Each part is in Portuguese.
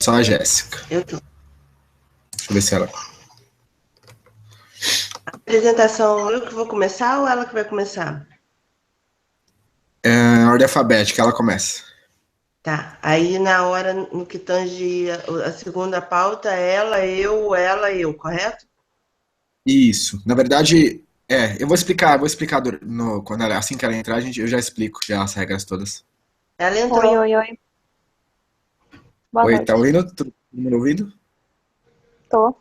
Só a Jéssica. Eu tô. Deixa eu ver se ela. A apresentação, eu que vou começar ou ela que vai começar? É, ordem alfabética, ela começa. Tá. Aí na hora, no que tange a segunda pauta, ela, eu, correto? Isso. Na verdade, eu vou explicar quando assim que ela entrar, eu já explico já as regras todas. Ela Oi, entrou. oi, oi. Boa Oi, tá noite. ouvindo? Todo mundo ouvindo? Tô.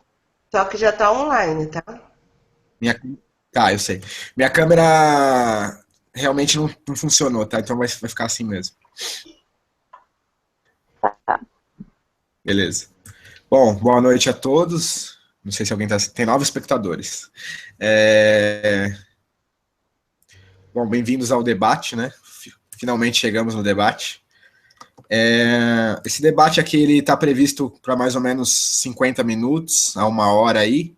Só que já tá online, tá? Minha... Tá, eu sei. Minha câmera realmente não funcionou, tá? Então vai ficar assim mesmo. Tá. Beleza. Bom, boa noite a todos. Não sei se alguém tá. Tem 9 espectadores. É, Bom, bem-vindos ao debate, né? Finalmente chegamos no debate. Esse debate aqui ele está previsto para mais ou menos 50 minutos, a 1 hora aí,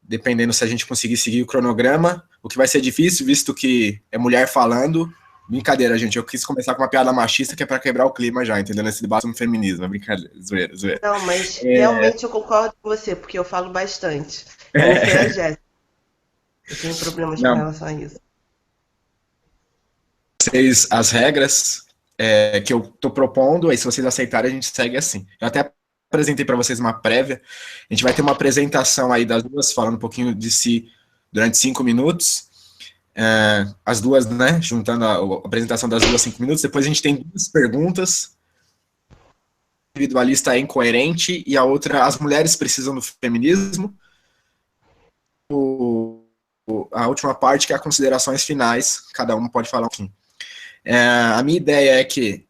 dependendo se a gente conseguir seguir o cronograma, o que vai ser difícil, visto que é mulher falando. Brincadeira, gente, eu quis começar com uma piada machista que é para quebrar o clima já, entendeu? Nesse debate no feminismo, é brincadeira, zoeira, zoeira. Não, mas realmente eu concordo com você, porque eu falo bastante. Eu não sei a É, Jéssica. Eu tenho problemas com não, relação a isso. vocês, as regras que eu estou propondo, aí se vocês aceitarem, a gente segue assim. Eu até apresentei para vocês uma prévia. A gente vai ter uma apresentação aí das duas, falando um pouquinho de si durante 5 minutos. As duas, né? Juntando a apresentação das duas 5 minutos. Depois a gente tem 2 perguntas. O individualista é incoerente e a outra, as mulheres precisam do feminismo. A última parte, que é as considerações finais. Cada um pode falar um pouquinho. A minha ideia é que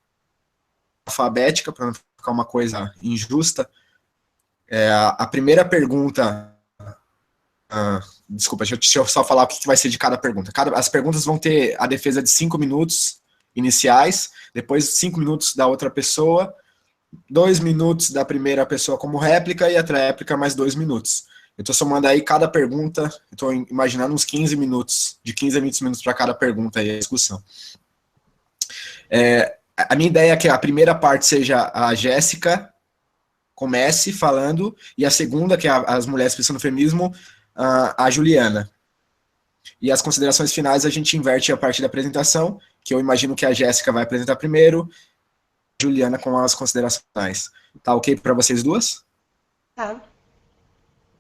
alfabética, para não ficar uma coisa injusta, a primeira pergunta. Desculpa, deixa eu só falar o que vai ser de cada pergunta. As perguntas vão ter a defesa de 5 minutos iniciais, depois 5 minutos da outra pessoa, 2 minutos da primeira pessoa como réplica e a réplica mais 2 minutos. Eu estou somando aí cada pergunta, eu estou imaginando uns 15 minutos, de 15 a 20 minutos para cada pergunta aí, a discussão. A minha ideia é que a primeira parte seja a Jéssica comece falando, e a segunda, que é as mulheres pensando no feminismo, a Juliana. E as considerações finais a gente inverte a parte da apresentação, que eu imagino que a Jéssica vai apresentar primeiro, a Juliana com as considerações. Tá ok para vocês duas? Tá.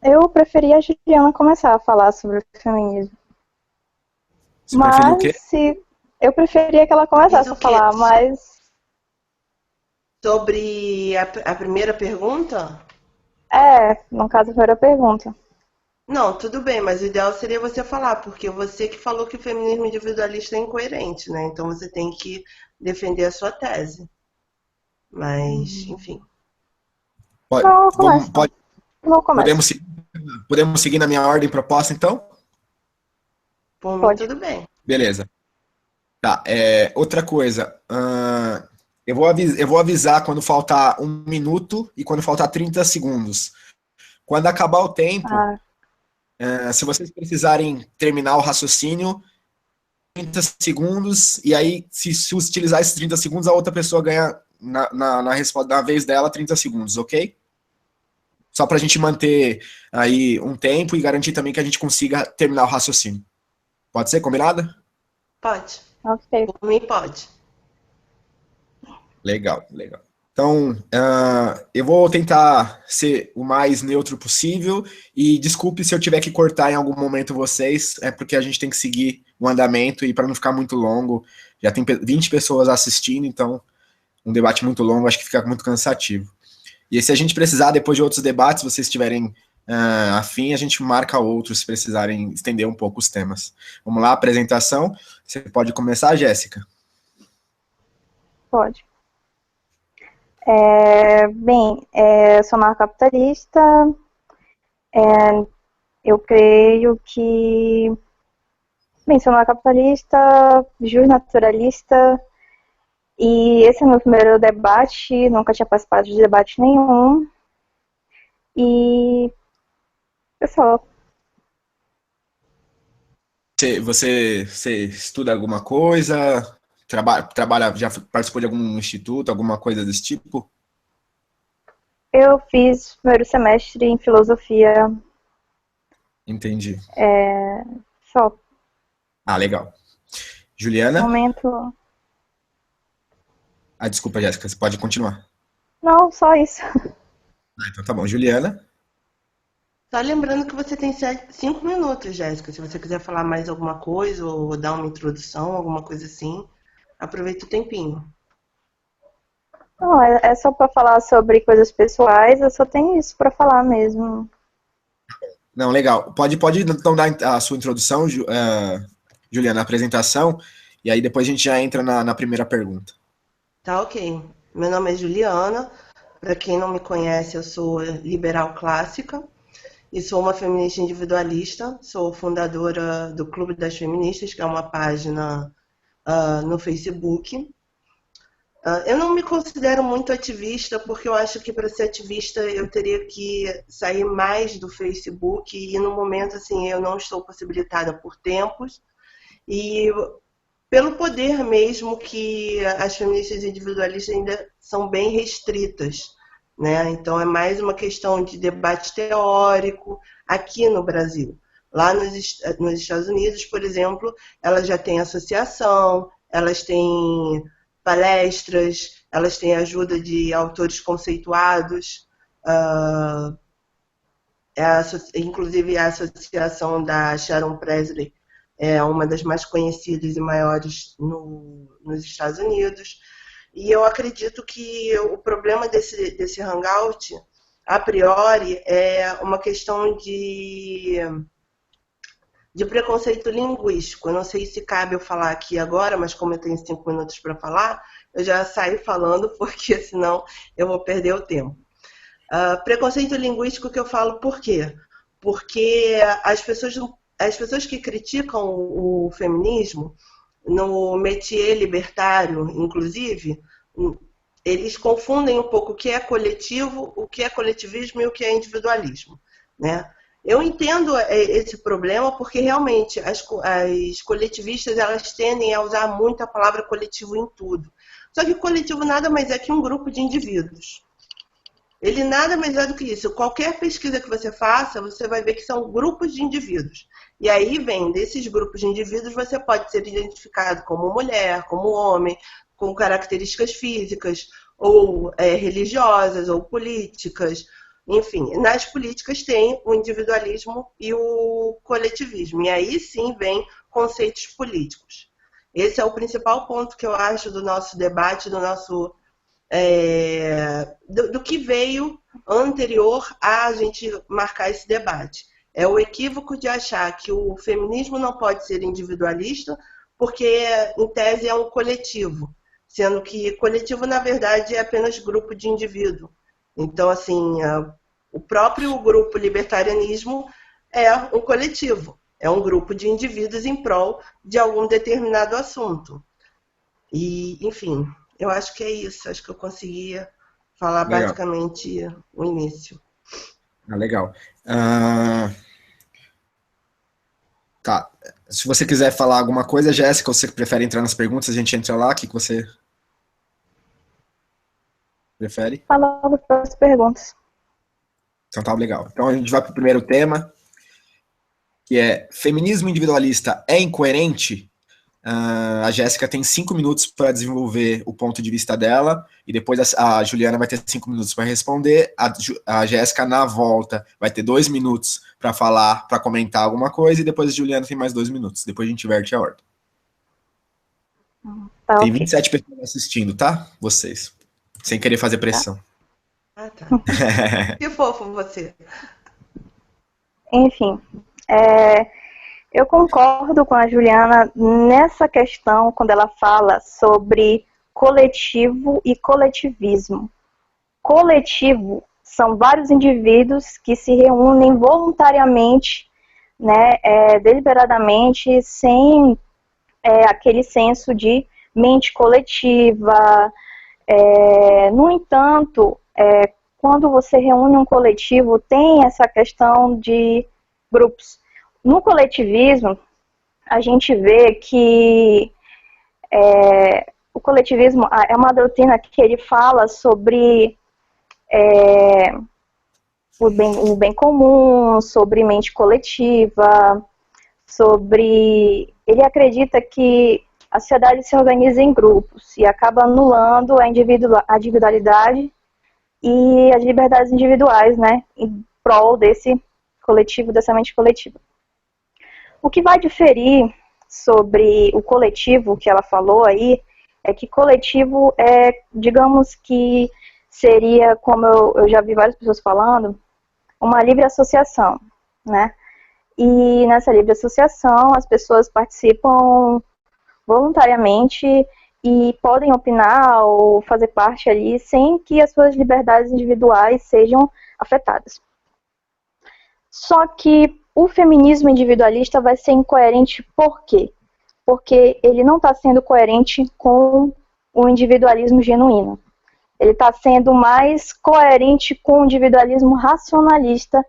Eu preferia a Juliana começar a falar sobre o feminismo. Você preferiu o quê? Eu preferia que ela começasse a falar, mas... Sobre a primeira pergunta? No caso foi a pergunta. Não, tudo bem, mas o ideal seria você falar, porque você que falou que o feminismo individualista é incoerente, né? Então você tem que defender a sua tese. Mas, enfim. Podemos seguir na minha ordem proposta, então? Por mim, tudo bem. Beleza. Tá, outra coisa. Eu vou avisar quando faltar 1 minuto e quando faltar 30 segundos. Quando acabar o tempo, se vocês precisarem terminar o raciocínio, 30 segundos, e aí, se utilizar esses 30 segundos, a outra pessoa ganha, na resposta da vez dela, 30 segundos, ok? Só pra gente manter aí um tempo e garantir também que a gente consiga terminar o raciocínio. Pode ser? Combinado? Pode. Ok. Por mim, pode. Legal, legal. Então, eu vou tentar ser o mais neutro possível e desculpe se eu tiver que cortar em algum momento vocês, é porque a gente tem que seguir o andamento e para não ficar muito longo, já tem 20 pessoas assistindo, então um debate muito longo acho que fica muito cansativo. E se a gente precisar, depois de outros debates, vocês estiverem afim, a gente marca outros se precisarem estender um pouco os temas. Vamos lá, apresentação. Você pode começar, Jéssica? Pode. Sou anarcocapitalista. Eu creio que... sou anarcocapitalista, justnaturalista, e esse é o meu primeiro debate, nunca tinha participado de debate nenhum. E... pessoal. Você estuda alguma coisa? Trabalha, já participou de algum instituto, alguma coisa desse tipo? Eu fiz primeiro semestre em filosofia. Entendi. Só. Ah, legal. Juliana? Momento. Ah, desculpa, Jéssica, você pode continuar. Não, só isso. Ah, então tá bom. Juliana? Só lembrando que você tem 5 minutos, Jéssica. Se você quiser falar mais alguma coisa ou dar uma introdução, alguma coisa assim, aproveita o tempinho. Não, é só para falar sobre coisas pessoais, eu só tenho isso para falar mesmo. Não, legal. Pode então dar a sua introdução, Juliana, a apresentação, e aí depois a gente já entra na primeira pergunta. Tá, ok. Meu nome é Juliana. Para quem não me conhece, eu sou liberal clássica e sou uma feminista individualista. Sou fundadora do Clube das Feministas, que é uma página no Facebook. Eu não me considero muito ativista, porque eu acho que para ser ativista eu teria que sair mais do Facebook e no momento assim eu não estou possibilitada por tempos e pelo poder mesmo que as feministas individualistas ainda são bem restritas, né? Então é mais uma questão de debate teórico aqui no Brasil. Lá nos Estados Unidos, por exemplo, elas já têm associação, elas têm palestras, elas têm ajuda de autores conceituados, inclusive a associação da Sharon Presley é uma das mais conhecidas e maiores nos Estados Unidos. E eu acredito que o problema desse hangout, a priori, é uma questão de preconceito linguístico. Eu não sei se cabe eu falar aqui agora, mas como eu tenho 5 minutos para falar, eu já saio falando, porque senão eu vou perder o tempo. Preconceito linguístico que eu falo por quê? Porque as pessoas que criticam o feminismo, no métier libertário, inclusive, eles confundem um pouco o que é coletivo, o que é coletivismo e o que é individualismo, né? Eu entendo esse problema porque realmente as coletivistas elas tendem a usar muito a palavra coletivo em tudo. Só que coletivo nada mais é que um grupo de indivíduos. Ele nada mais é do que isso. Qualquer pesquisa que você faça, você vai ver que são grupos de indivíduos. E aí vem desses grupos de indivíduos, você pode ser identificado como mulher, como homem, com características físicas, ou religiosas, ou políticas. Enfim, nas políticas tem o individualismo e o coletivismo. E aí sim vem conceitos políticos. Esse é o principal ponto que eu acho do nosso debate, do nosso do que veio anterior a gente marcar esse debate. É o equívoco de achar que o feminismo não pode ser individualista, porque em tese é um coletivo, sendo que coletivo na verdade é apenas grupo de indivíduo. Então, assim, o próprio grupo libertarianismo é um coletivo, é um grupo de indivíduos em prol de algum determinado assunto. E, enfim, eu acho que é isso. Acho que eu conseguia falar Legal. basicamente o início. Legal. Tá. Se você quiser falar alguma coisa, Jéssica, ou você prefere entrar nas perguntas, a gente entra lá, o que você prefere? Fala as perguntas. Então tá, legal. Então a gente vai para o primeiro tema, que é: feminismo individualista é incoerente? A Jéssica tem 5 minutos para desenvolver o ponto de vista dela, e depois a Juliana vai ter 5 minutos para responder. A Jéssica, na volta, vai ter 2 minutos para falar, para comentar alguma coisa, e depois a Juliana tem mais 2 minutos. Depois a gente inverte a ordem. Tá, tem okay. 27 pessoas assistindo, tá? Vocês. Sem querer fazer pressão. Ah, tá. Que fofo você. Enfim, eu concordo com a Juliana nessa questão quando ela fala sobre coletivo e coletivismo. Coletivo são vários indivíduos que se reúnem voluntariamente, né, deliberadamente, sem aquele senso de mente coletiva. No entanto, quando você reúne um coletivo, tem essa questão de grupos. No coletivismo, a gente vê que o coletivismo é uma doutrina que ele fala sobre o bem comum, sobre mente coletiva, sobre... Ele acredita que a sociedade se organiza em grupos e acaba anulando a individualidade e as liberdades individuais, né, em prol desse coletivo, dessa mente coletiva. O que vai diferir sobre o coletivo que ela falou aí é que coletivo digamos que seria, como eu já vi várias pessoas falando, uma livre associação, né? E nessa livre associação as pessoas participam voluntariamente e podem opinar ou fazer parte ali sem que as suas liberdades individuais sejam afetadas. Só que o feminismo individualista vai ser incoerente por quê? Porque ele não está sendo coerente com o individualismo genuíno. Ele está sendo mais coerente com o individualismo racionalista,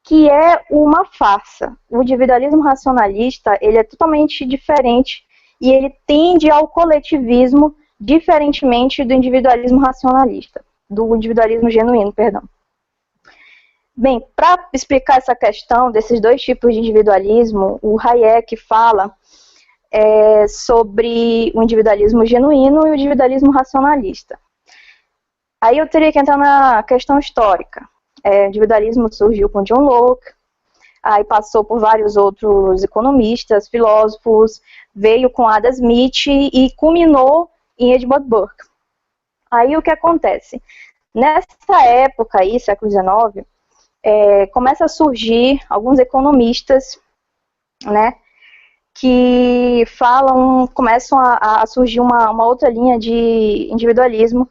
que é uma farsa. O individualismo racionalista, ele é totalmente diferente e ele tende ao coletivismo, diferentemente do individualismo racionalista, do individualismo genuíno, perdão. Bem, para explicar essa questão desses dois tipos de individualismo, o Hayek fala sobre o individualismo genuíno e o individualismo racionalista. Aí eu teria que entrar na questão histórica. O individualismo surgiu com John Locke, aí passou por vários outros economistas, filósofos, veio com Adam Smith e culminou em Edmund Burke. Aí o que acontece? Nessa época aí, século XIX, começa a surgir alguns economistas, né, que começam a surgir uma outra linha de individualismo,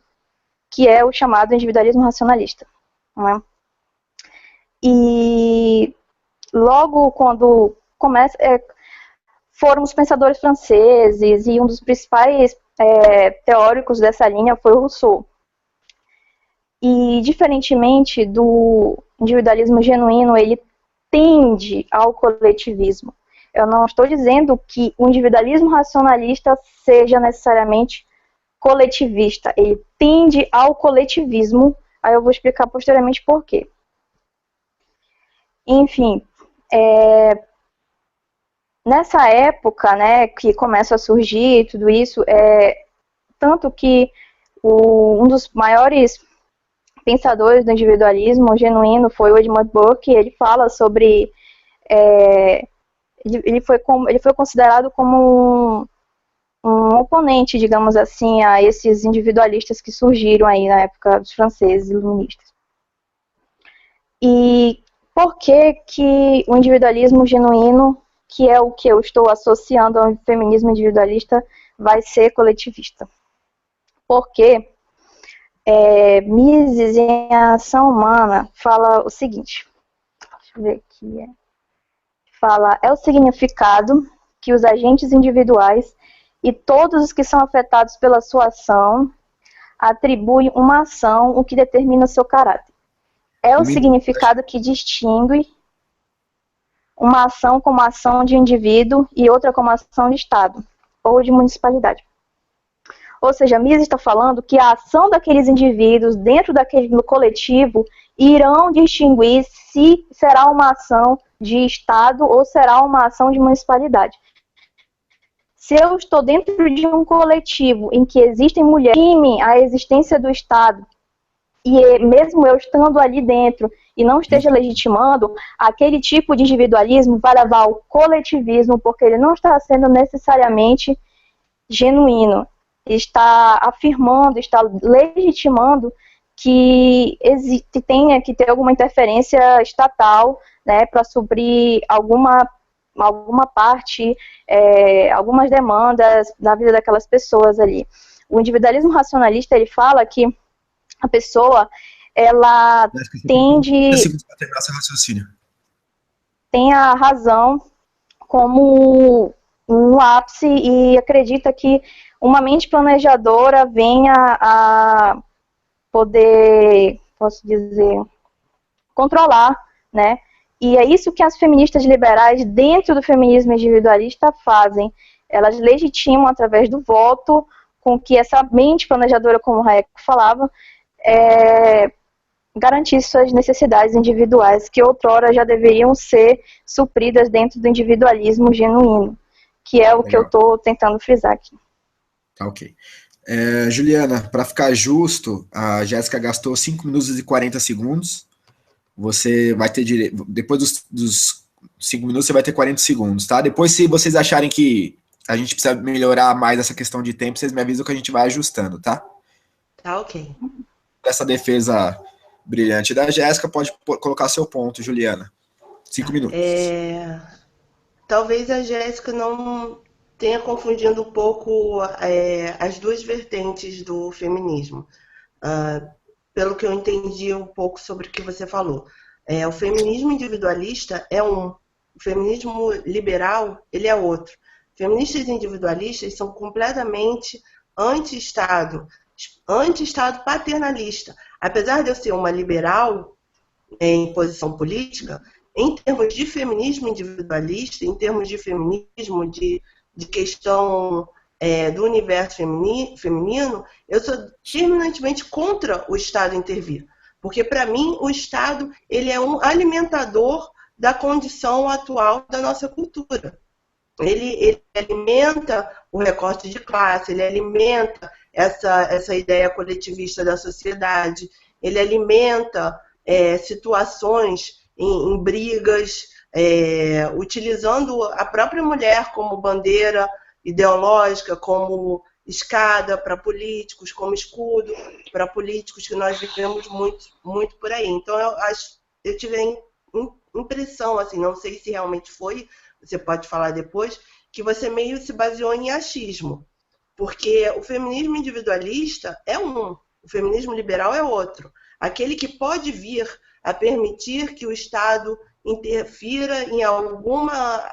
que é o chamado individualismo racionalista, né? E logo quando começa, foram os pensadores franceses, e um dos principais teóricos dessa linha foi o Rousseau. E diferentemente do individualismo genuíno, ele tende ao coletivismo. Eu não estou dizendo que o individualismo racionalista seja necessariamente coletivista. Ele tende ao coletivismo. Aí eu vou explicar posteriormente por quê. Enfim, nessa época, né, que começa a surgir tudo isso, tanto que um dos maiores pensadores do individualismo genuíno foi o Edmund Burke. Ele fala sobre... ele foi considerado como um oponente, digamos assim, a esses individualistas que surgiram aí na época dos franceses iluministas. E por que o individualismo genuíno, que é o que eu estou associando ao feminismo individualista, vai ser coletivista? Porque Mises, em Ação Humana, fala o seguinte, deixa eu ver aqui, fala, é o significado que os agentes individuais e todos os que são afetados pela sua ação atribuem uma ação, o que determina seu caráter. É o significado que distingue uma ação como ação de indivíduo e outra como ação de Estado ou de municipalidade. Ou seja, Mises está falando que a ação daqueles indivíduos dentro daquele coletivo irão distinguir se será uma ação de Estado ou será uma ação de municipalidade. Se eu estou dentro de um coletivo em que existem mulheres que temem a existência do Estado, e mesmo eu estando ali dentro e não esteja legitimando, aquele tipo de individualismo vai levar ao coletivismo, porque ele não está sendo necessariamente genuíno. Está afirmando, está legitimando que tenha que ter alguma interferência estatal, né, para suprir alguma parte, algumas demandas na vida daquelas pessoas ali. O individualismo racionalista, ele fala que a pessoa, ela tende... tem a razão como um ápice e acredita que uma mente planejadora venha a poder, posso dizer, controlar, né? E é isso que as feministas liberais dentro do feminismo individualista fazem. Elas legitimam através do voto com que essa mente planejadora, como o Hayek falava, garantir suas necessidades individuais, que outrora já deveriam ser supridas dentro do individualismo genuíno, que é o que eu estou tentando frisar aqui. Tá, ok. Juliana, para ficar justo, a Jéssica gastou 5 minutos e 40 segundos. Você vai ter direito. Depois dos 5 minutos, você vai ter 40 segundos, tá? Depois, se vocês acharem que a gente precisa melhorar mais essa questão de tempo, vocês me avisam que a gente vai ajustando, tá? Tá, ok. Essa defesa brilhante da Jéssica, pode colocar seu ponto, Juliana. 5 minutos. Talvez a Jéssica não tenha confundido um pouco as duas vertentes do feminismo. Pelo que eu entendi um pouco sobre o que você falou. O feminismo individualista é um, o feminismo liberal ele é outro. Feministas individualistas são completamente anti-Estado paternalista. Apesar de eu ser uma liberal em posição política, em termos de feminismo individualista, em termos de feminismo, de questão do universo feminino, eu sou terminantemente contra o Estado intervir. Porque, para mim, o Estado ele é um alimentador da condição atual da nossa cultura. Ele alimenta o recorte de classe, ele alimenta essa ideia coletivista da sociedade, ele alimenta situações em brigas, utilizando a própria mulher como bandeira ideológica, como escada para políticos, como escudo para políticos, que nós vivemos muito, muito por aí. Então, eu tive a impressão, assim, não sei se realmente foi, você pode falar depois, que você meio se baseou em achismo. Porque o feminismo individualista é um, o feminismo liberal é outro. Aquele que pode vir a permitir que o Estado interfira em alguma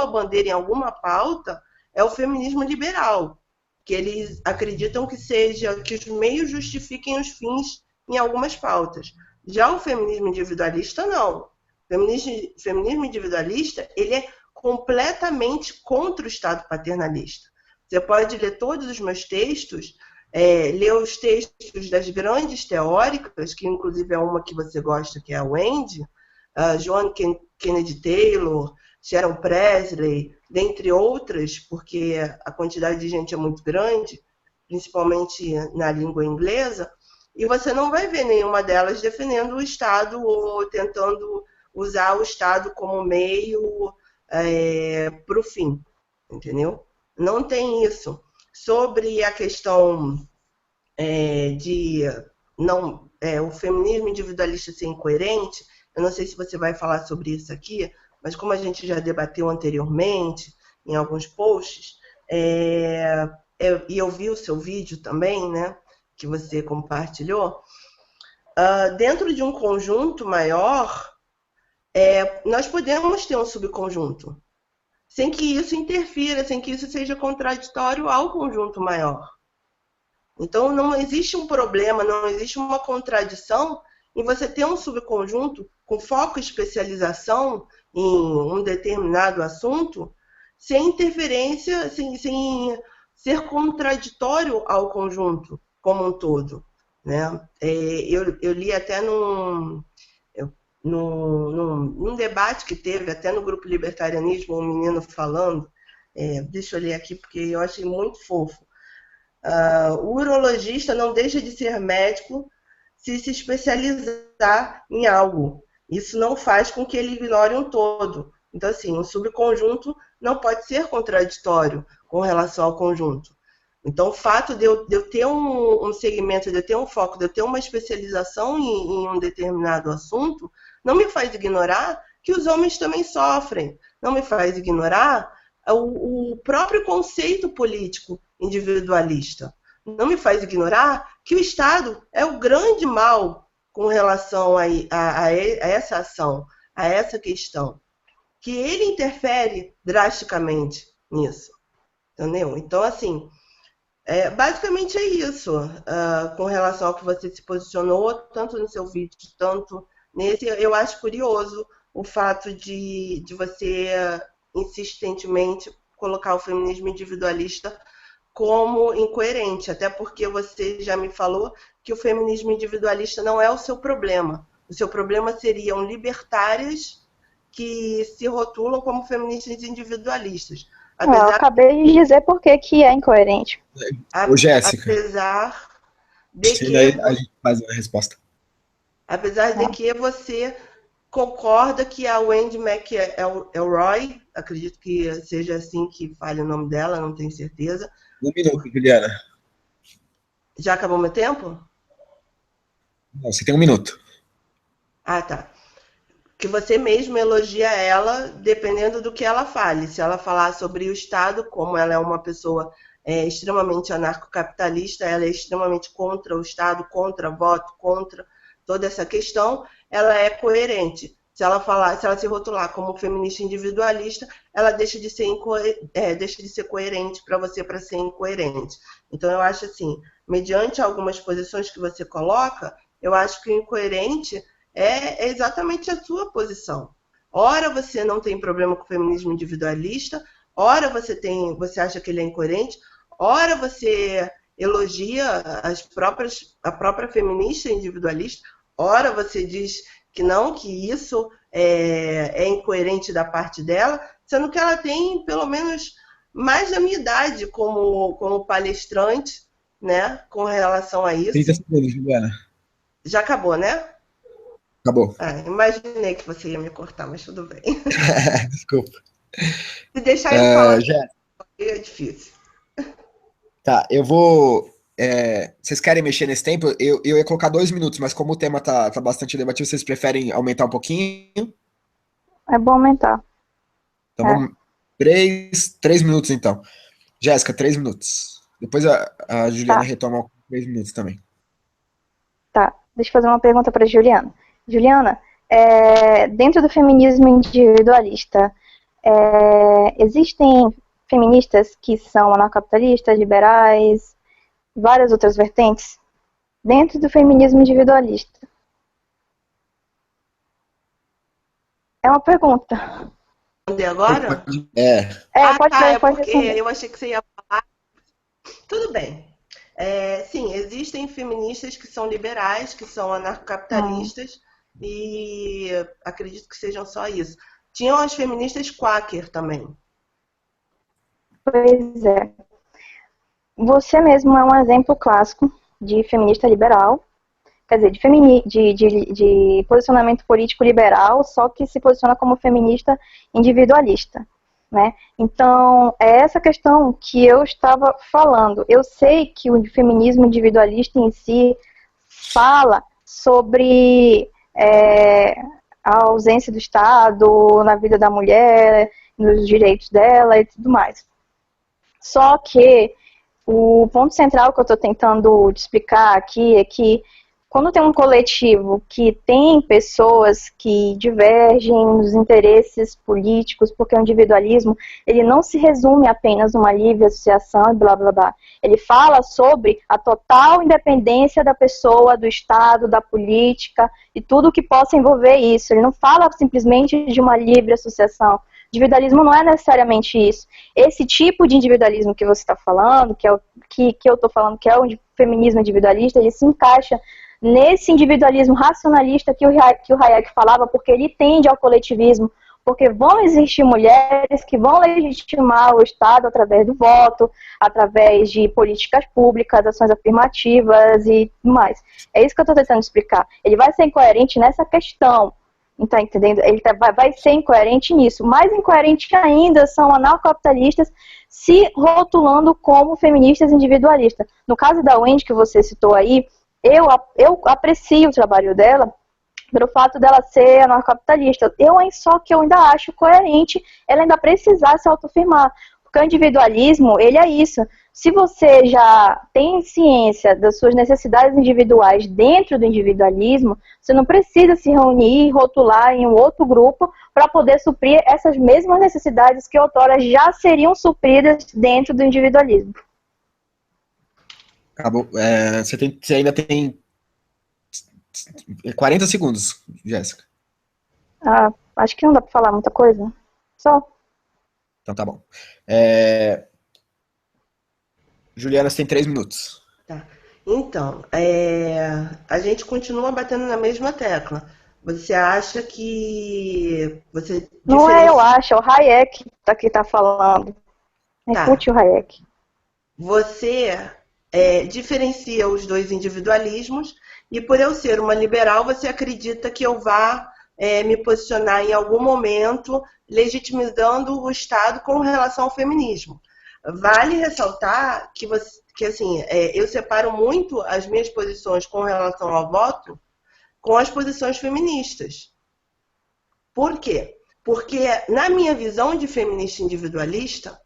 bandeira, em alguma pauta, é o feminismo liberal, que eles acreditam que os meios justifiquem os fins em algumas pautas. Já o feminismo individualista, não. O feminismo individualista, ele é completamente contra o Estado paternalista. Você pode ler todos os meus textos, ler os textos das grandes teóricas, que inclusive é uma que você gosta, que é a Wendy, Joan Kennedy Taylor, Sharon Presley, dentre outras, porque a quantidade de gente é muito grande, principalmente na língua inglesa, e você não vai ver nenhuma delas defendendo o Estado ou tentando usar o Estado como meio para o fim, entendeu? Não tem isso. Sobre a questão o feminismo individualista ser incoerente, eu não sei se você vai falar sobre isso aqui, mas como a gente já debateu anteriormente em alguns posts, e eu vi o seu vídeo também, né, que você compartilhou, dentro de um conjunto maior, nós podemos ter um subconjunto, sem que isso interfira, sem que isso seja contraditório ao conjunto maior. Então, não existe um problema, não existe uma contradição em você ter um subconjunto com foco e especialização em um determinado assunto, sem interferência, sem ser contraditório ao conjunto como um todo, né? Eu li até num debate que teve, até no grupo Libertarianismo, um menino falando, deixa eu ler aqui porque eu achei muito fofo. O urologista não deixa de ser médico se especializar em algo. Isso não faz com que ele ignore um todo. Então, assim, um subconjunto não pode ser contraditório com relação ao conjunto. Então, o fato de eu ter um segmento, de eu ter um foco, de eu ter uma especialização em um determinado assunto, não me faz ignorar que os homens também sofrem. Não me faz ignorar o próprio conceito político individualista. Não me faz ignorar que o Estado é o grande mal com relação a essa ação, a essa questão. Que ele interfere drasticamente nisso. Entendeu? Então, assim, basicamente é isso. Com relação ao que você se posicionou, tanto no seu vídeo, tanto nesse, eu acho curioso o fato de você insistentemente colocar o feminismo individualista como incoerente, até porque você já me falou que o feminismo individualista não é o seu problema. O seu problema seriam libertárias que se rotulam como feministas individualistas. Eu acabei de dizer por que é incoerente. Ô, Jéssica, apesar de que aí a gente faz a resposta. Apesar de que você concorda que a Wendy McElroy, acredito que seja assim que fale o nome dela, não tenho certeza. 1 minuto, Juliana. Já acabou meu tempo? Não, você tem 1 minuto. Ah, tá. Que você mesmo elogia ela, dependendo do que ela fale. Se ela falar sobre o Estado, como ela é uma pessoa extremamente anarcocapitalista, ela é extremamente contra o Estado, contra voto, contra toda essa questão, ela é coerente. Se ela se rotular como feminista individualista, ela deixa de ser coerente para você para ser incoerente. Então eu acho assim, mediante algumas posições que você coloca, eu acho que o incoerente é exatamente a sua posição. Ora você não tem problema com o feminismo individualista, ora você acha que ele é incoerente, ora você elogia a própria feminista individualista, ora você diz que não, que isso é incoerente da parte dela, sendo que ela tem pelo menos mais da minha idade como palestrante, né, com relação a isso. 30 segundos, Juliana. Já acabou, né? Acabou. Imaginei que você ia me cortar, mas tudo bem. Desculpa. Se deixar eu falar, já... é difícil. Tá, eu vou... vocês querem mexer nesse tempo? Eu ia colocar 2 minutos, mas como o tema tá bastante debatido, vocês preferem aumentar um pouquinho? É bom aumentar. Então vamos... 3 minutos, então. Jéssica, 3 minutos. Depois a Juliana retoma 3 minutos também. Tá, deixa eu fazer uma pergunta para Juliana. Juliana, dentro do feminismo individualista, existem feministas que são anarcapitalistas, liberais, várias outras vertentes, dentro do feminismo individualista? É uma pergunta. Responder agora? Pode porque responder. eu achei que você ia falar. Tudo bem. Sim, existem feministas que são liberais, que são anarcocapitalistas, e acredito que sejam só isso. Tinham as feministas quaker também. Pois é. Você mesmo é um exemplo clássico de feminista liberal, quer dizer, de posicionamento político liberal, só que se posiciona como feminista individualista, né? Então, é essa questão que eu estava falando. Eu sei que o feminismo individualista em si fala sobre a ausência do Estado na vida da mulher, nos direitos dela e tudo mais. Só que o ponto central que eu estou tentando te explicar aqui é que quando tem um coletivo que tem pessoas que divergem nos interesses políticos, porque o individualismo, ele não se resume apenas a uma livre associação e blá blá blá. Ele fala sobre a total independência da pessoa, do Estado, da política e tudo que possa envolver isso. Ele não fala simplesmente de uma livre associação. Individualismo não é necessariamente isso. Esse tipo de individualismo que você está falando, que eu estou falando que é o feminismo individualista, ele se encaixa nesse individualismo racionalista que o Hayek falava, porque ele tende ao coletivismo, porque vão existir mulheres que vão legitimar o Estado através do voto, através de políticas públicas, ações afirmativas e tudo mais. É isso que eu estou tentando explicar. Ele vai ser incoerente nessa questão. Tá entendendo? Ele vai ser incoerente nisso. Mais incoerente ainda são anarcocapitalistas se rotulando como feministas individualistas. No caso da Wendy, que você citou aí, eu aprecio o trabalho dela pelo fato dela ser anarcocapitalista. Só que eu ainda acho coerente ela ainda precisar se autoafirmar. Porque o individualismo, ele é isso. Se você já tem ciência das suas necessidades individuais dentro do individualismo, você não precisa se reunir e rotular em um outro grupo para poder suprir essas mesmas necessidades que outrora já seriam supridas dentro do individualismo. Acabou. Você ainda tem 40 segundos, Jéssica. Acho que não dá para falar muita coisa. Só. Então tá bom. Juliana, você tem 3 minutos. Tá. Então, a gente continua batendo na mesma tecla. Você acha que você Não é, eu diferencia. acho, é o Hayek que tá falando. Tá. Escute o Hayek. Você diferencia os dois individualismos, e por eu ser uma liberal, você acredita que eu vá me posicionar em algum momento legitimizando o Estado com relação ao feminismo. Vale ressaltar que assim, eu separo muito as minhas posições com relação ao voto com as posições feministas. Por quê? Porque, na minha visão de feminista individualista,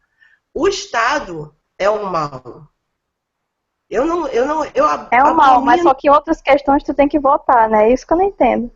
o Estado é um mal. Eu É um mal, mas abomino. só que em outras questões tu tem que votar, né? É isso que eu não entendo.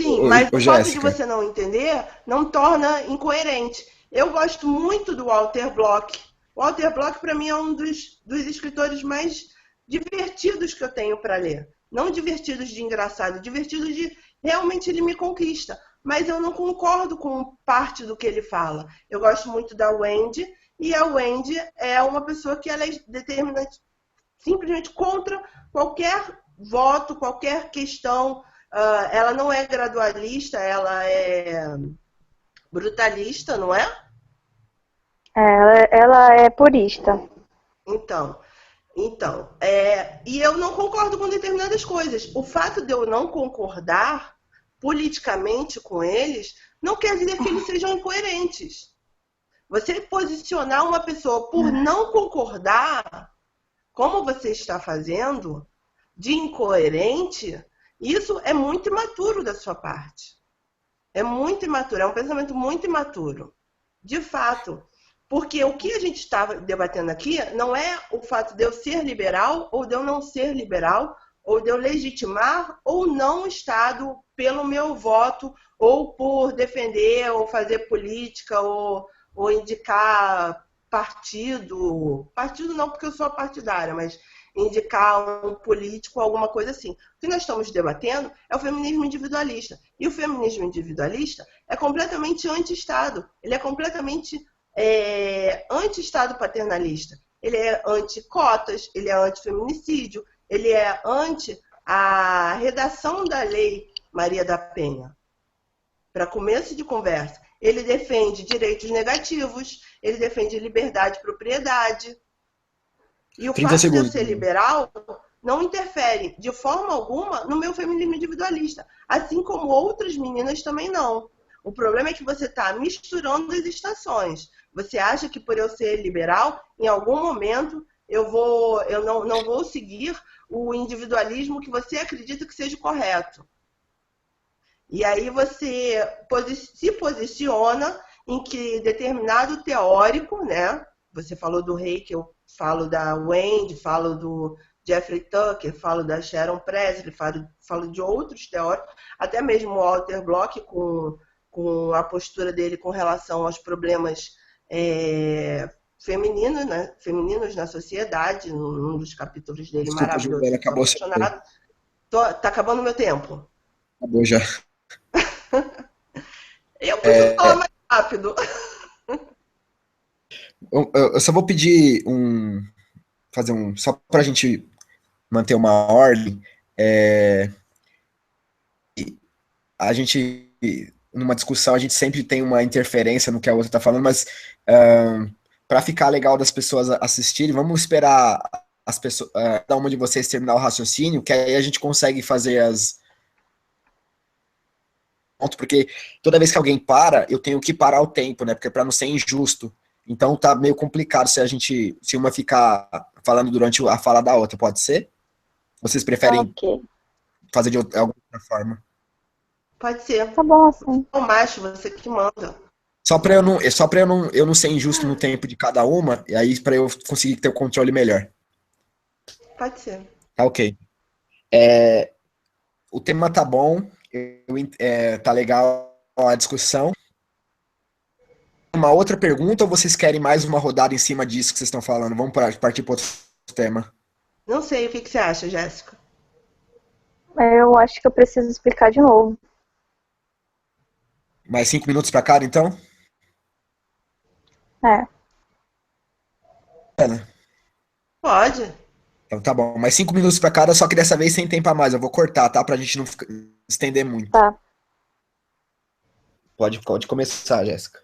Sim, mas Ô, o fato de Jéssica, você não entender não torna incoerente. Eu gosto muito do Walter Block. O Walter Block, para mim, é um dos escritores mais divertidos que eu tenho para ler. Não divertidos de engraçado, divertidos de realmente ele me conquista. Mas eu não concordo com parte do que ele fala. Eu gosto muito da Wendy, e a Wendy é uma pessoa que ela é determinante simplesmente contra qualquer voto, qualquer questão. Ela não é gradualista, ela é brutalista, não é? Ela é purista. Então, e eu não concordo com determinadas coisas. O fato de eu não concordar politicamente com eles não quer dizer que eles sejam incoerentes. Você posicionar uma pessoa por não concordar, como você está fazendo, de incoerente, isso é muito imaturo da sua parte. É muito imaturo, é um pensamento muito imaturo. De fato. Porque o que a gente estava debatendo aqui não é o fato de eu ser liberal ou de eu não ser liberal, ou de eu legitimar ou não o Estado pelo meu voto, ou por defender, ou fazer política, ou indicar partido. Partido não, porque eu sou partidária, mas indicar um político, alguma coisa assim. O que nós estamos debatendo é o feminismo individualista. E o feminismo individualista é completamente anti-Estado. Ele é completamente anti-Estado paternalista. Ele é anti-cotas, ele é anti-feminicídio, ele é anti a redação da lei Maria da Penha. Para começo de conversa, ele defende direitos negativos, ele defende liberdade de propriedade. E o 30 fato de eu segundos. ser liberal não interfere de forma alguma no meu feminismo individualista, assim como outras meninas também não. O problema é que você está misturando as estações. Você acha que por eu ser liberal, em algum momento eu não vou seguir o individualismo que você acredita que seja correto. E aí você se posiciona em que determinado teórico, né? Você falou do Reiki, eu falo da Wendy, falo do Jeffrey Tucker, falo da Sharon Presley, falo de outros teóricos, até mesmo o Walter Block com a postura dele com relação aos problemas femininos na sociedade, num dos capítulos dele Desculpa, maravilhoso. Juliana, Estou acabou seu tempo. apaixonado. Tá acabando meu tempo. Acabou já. Eu preciso falar mais rápido. Eu só vou pedir só para a gente manter uma ordem. A gente, numa discussão, a gente sempre tem uma interferência no que a outra está falando, mas para ficar legal das pessoas assistirem, vamos esperar as pessoas, cada uma de vocês terminar o raciocínio, que aí a gente consegue fazer porque toda vez que alguém para, eu tenho que parar o tempo, né? Porque para não ser injusto. Então tá meio complicado se uma ficar falando durante a fala da outra, pode ser? Vocês preferem Ok. fazer de alguma outra forma? Pode ser. Tá bom assim. O macho, você que manda. Eu não ser injusto no tempo de cada uma, e aí para eu conseguir ter o controle melhor. Pode ser. Tá ok. O tema tá bom, tá legal a discussão. Uma outra pergunta ou vocês querem mais uma rodada em cima disso que vocês estão falando? Vamos partir para outro tema. Não sei o que você acha, Jéssica. Eu acho que eu preciso explicar de novo. Mais 5 minutos para cada, então? É. Ana. Pode. Então tá bom, mas 5 minutos pra cada, só que dessa vez sem tempo a mais. Eu vou cortar, tá? Pra gente não estender muito. Tá. Pode começar, Jéssica.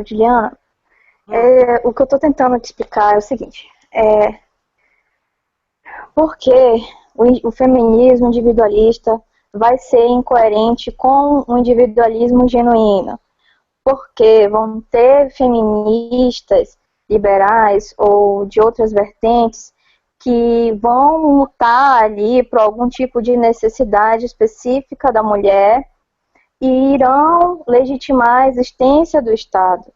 Juliana, Hum. o que eu estou tentando te explicar é o seguinte: por que o feminismo individualista vai ser incoerente com o individualismo genuíno? Porque vão ter feministas liberais ou de outras vertentes que vão lutar ali por algum tipo de necessidade específica da mulher e irão legitimar a existência do Estado.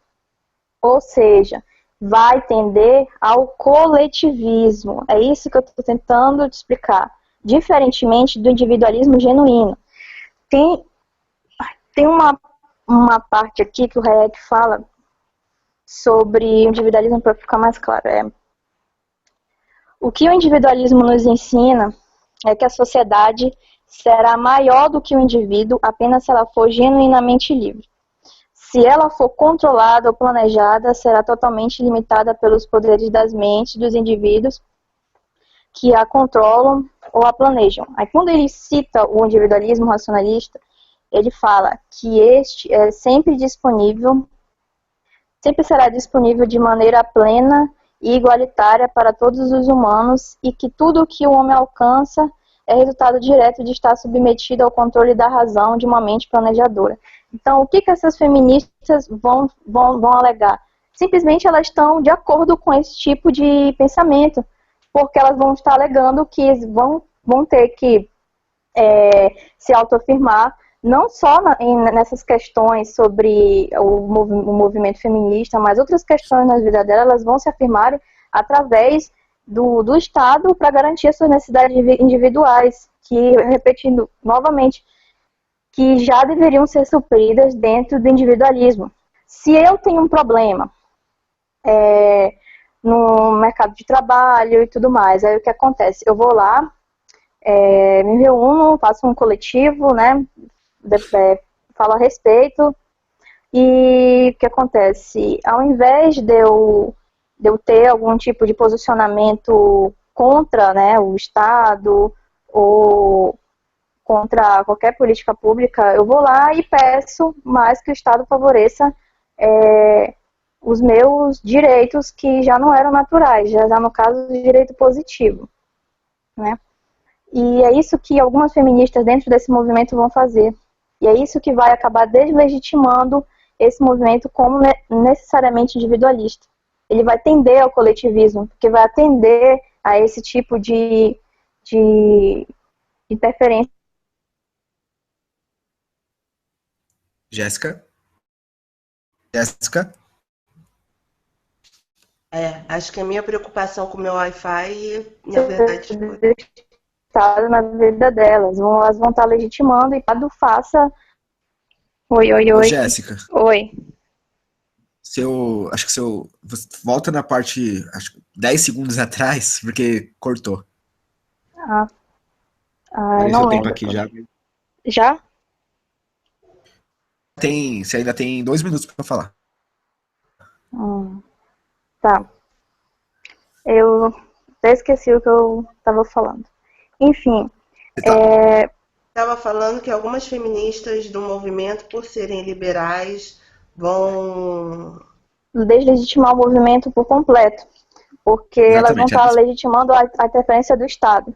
Ou seja, vai tender ao coletivismo. É isso que eu estou tentando te explicar. Diferentemente do individualismo genuíno. Tem uma parte aqui que o Hayek fala sobre individualismo, para ficar mais claro. O que o individualismo nos ensina é que a sociedade será maior do que o indivíduo apenas se ela for genuinamente livre. Se ela for controlada ou planejada, será totalmente limitada pelos poderes das mentes dos indivíduos que a controlam ou a planejam. Aí, quando ele cita o individualismo racionalista, ele fala que este é sempre disponível, sempre será disponível de maneira plena e igualitária para todos os humanos e que tudo o que o homem alcança é resultado direto de estar submetido ao controle da razão de uma mente planejadora. Então, o que essas feministas vão alegar? Simplesmente elas estão de acordo com esse tipo de pensamento, porque elas vão estar alegando que vão ter que se autoafirmar, não só nessas questões sobre o movimento feminista, mas outras questões na vida dela, elas vão se afirmar através do Estado para garantir as suas necessidades individuais, que, repetindo novamente, que já deveriam ser supridas dentro do individualismo. Se eu tenho um problema no mercado de trabalho e tudo mais, aí o que acontece? Eu vou lá, me reúno, faço um coletivo, né, falo a respeito, e o que acontece? Ao invés de eu ter algum tipo de posicionamento contra, né, o Estado ou contra qualquer política pública, eu vou lá e peço mais que o Estado favoreça os meus direitos que já não eram naturais, já no caso de direito positivo, né? E é isso que algumas feministas dentro desse movimento vão fazer. E é isso que vai acabar deslegitimando esse movimento como necessariamente individualista. Ele vai tender ao coletivismo, porque vai atender a esse tipo de interferência. Jéssica? Jéssica? Acho que a minha preocupação com o meu Wi-Fi, na verdade, foi. Na vida delas. Elas vão estar legitimando e cada faça. Oi. Ô, Jéssica. Oi. Acho que você volta na parte, acho que 10 segundos atrás, porque cortou. Eu Olha não seu lembro. tempo aqui já. Já? Você ainda tem 2 minutos para falar. Tá. Eu até esqueci o que eu estava falando. Enfim. Estava falando que algumas feministas do movimento, por serem liberais, vão Deslegitimar o movimento por completo. Porque elas vão Exatamente. estar legitimando a interferência do Estado.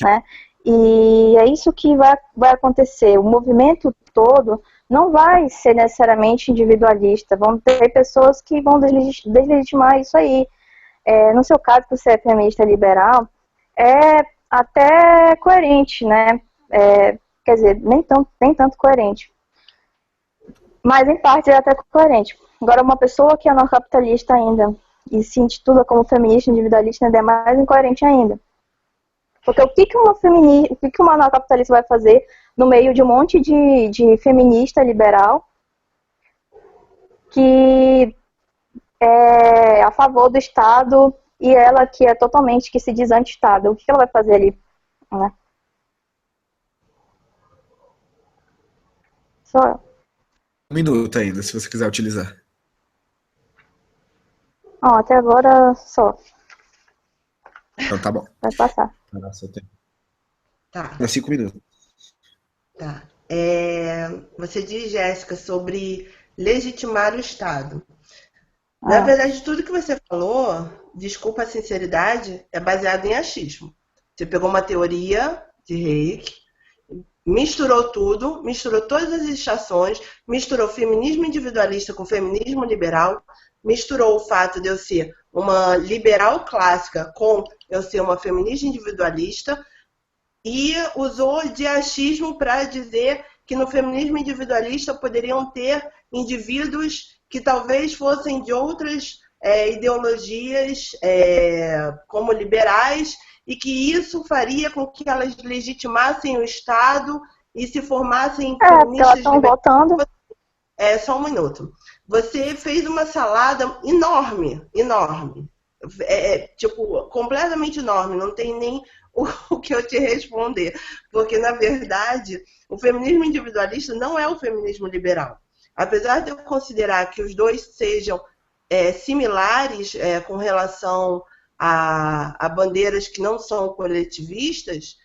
Né? E é isso que vai acontecer. O movimento todo não vai ser necessariamente individualista. Vão ter pessoas que vão deslegitimar isso aí. No seu caso, por ser feminista liberal, é até coerente, né? Quer dizer, nem tanto coerente. Mas, em parte, é até coerente. Agora, uma pessoa que é anarcapitalista ainda e se intitula como feminista individualista ainda é mais incoerente ainda. Porque o que uma anarcapitalista vai fazer no meio de um monte de feminista liberal que é a favor do Estado e ela que é totalmente, que se diz anti-Estado? O que ela vai fazer ali? Né? Só eu. 1 minuto ainda, se você quiser utilizar. Ó, até agora só. Então tá bom. Vai passar. Tá, 5 minutos. tá. Você diz, Jéssica, sobre legitimar o Estado. Na Ah, verdade, tudo que você falou, desculpa a sinceridade, é baseado em achismo. Você pegou uma teoria de Hayek, misturou tudo, misturou todas as estações, misturou feminismo individualista com feminismo liberal, misturou o fato de eu ser uma liberal clássica com eu ser uma feminista individualista e usou de achismo para dizer que no feminismo individualista poderiam ter indivíduos que talvez fossem de outras ideologias como liberais e que isso faria com que elas legitimassem o Estado e se formassem porque elas feministas estão liberais. votando. Só um minuto. Você fez uma salada enorme, enorme. Tipo, completamente enorme. Não tem nem o que eu te responder. Porque, na verdade, o feminismo individualista não é o feminismo liberal. Apesar de eu considerar que os dois sejam similares com relação a bandeiras que não são coletivistas,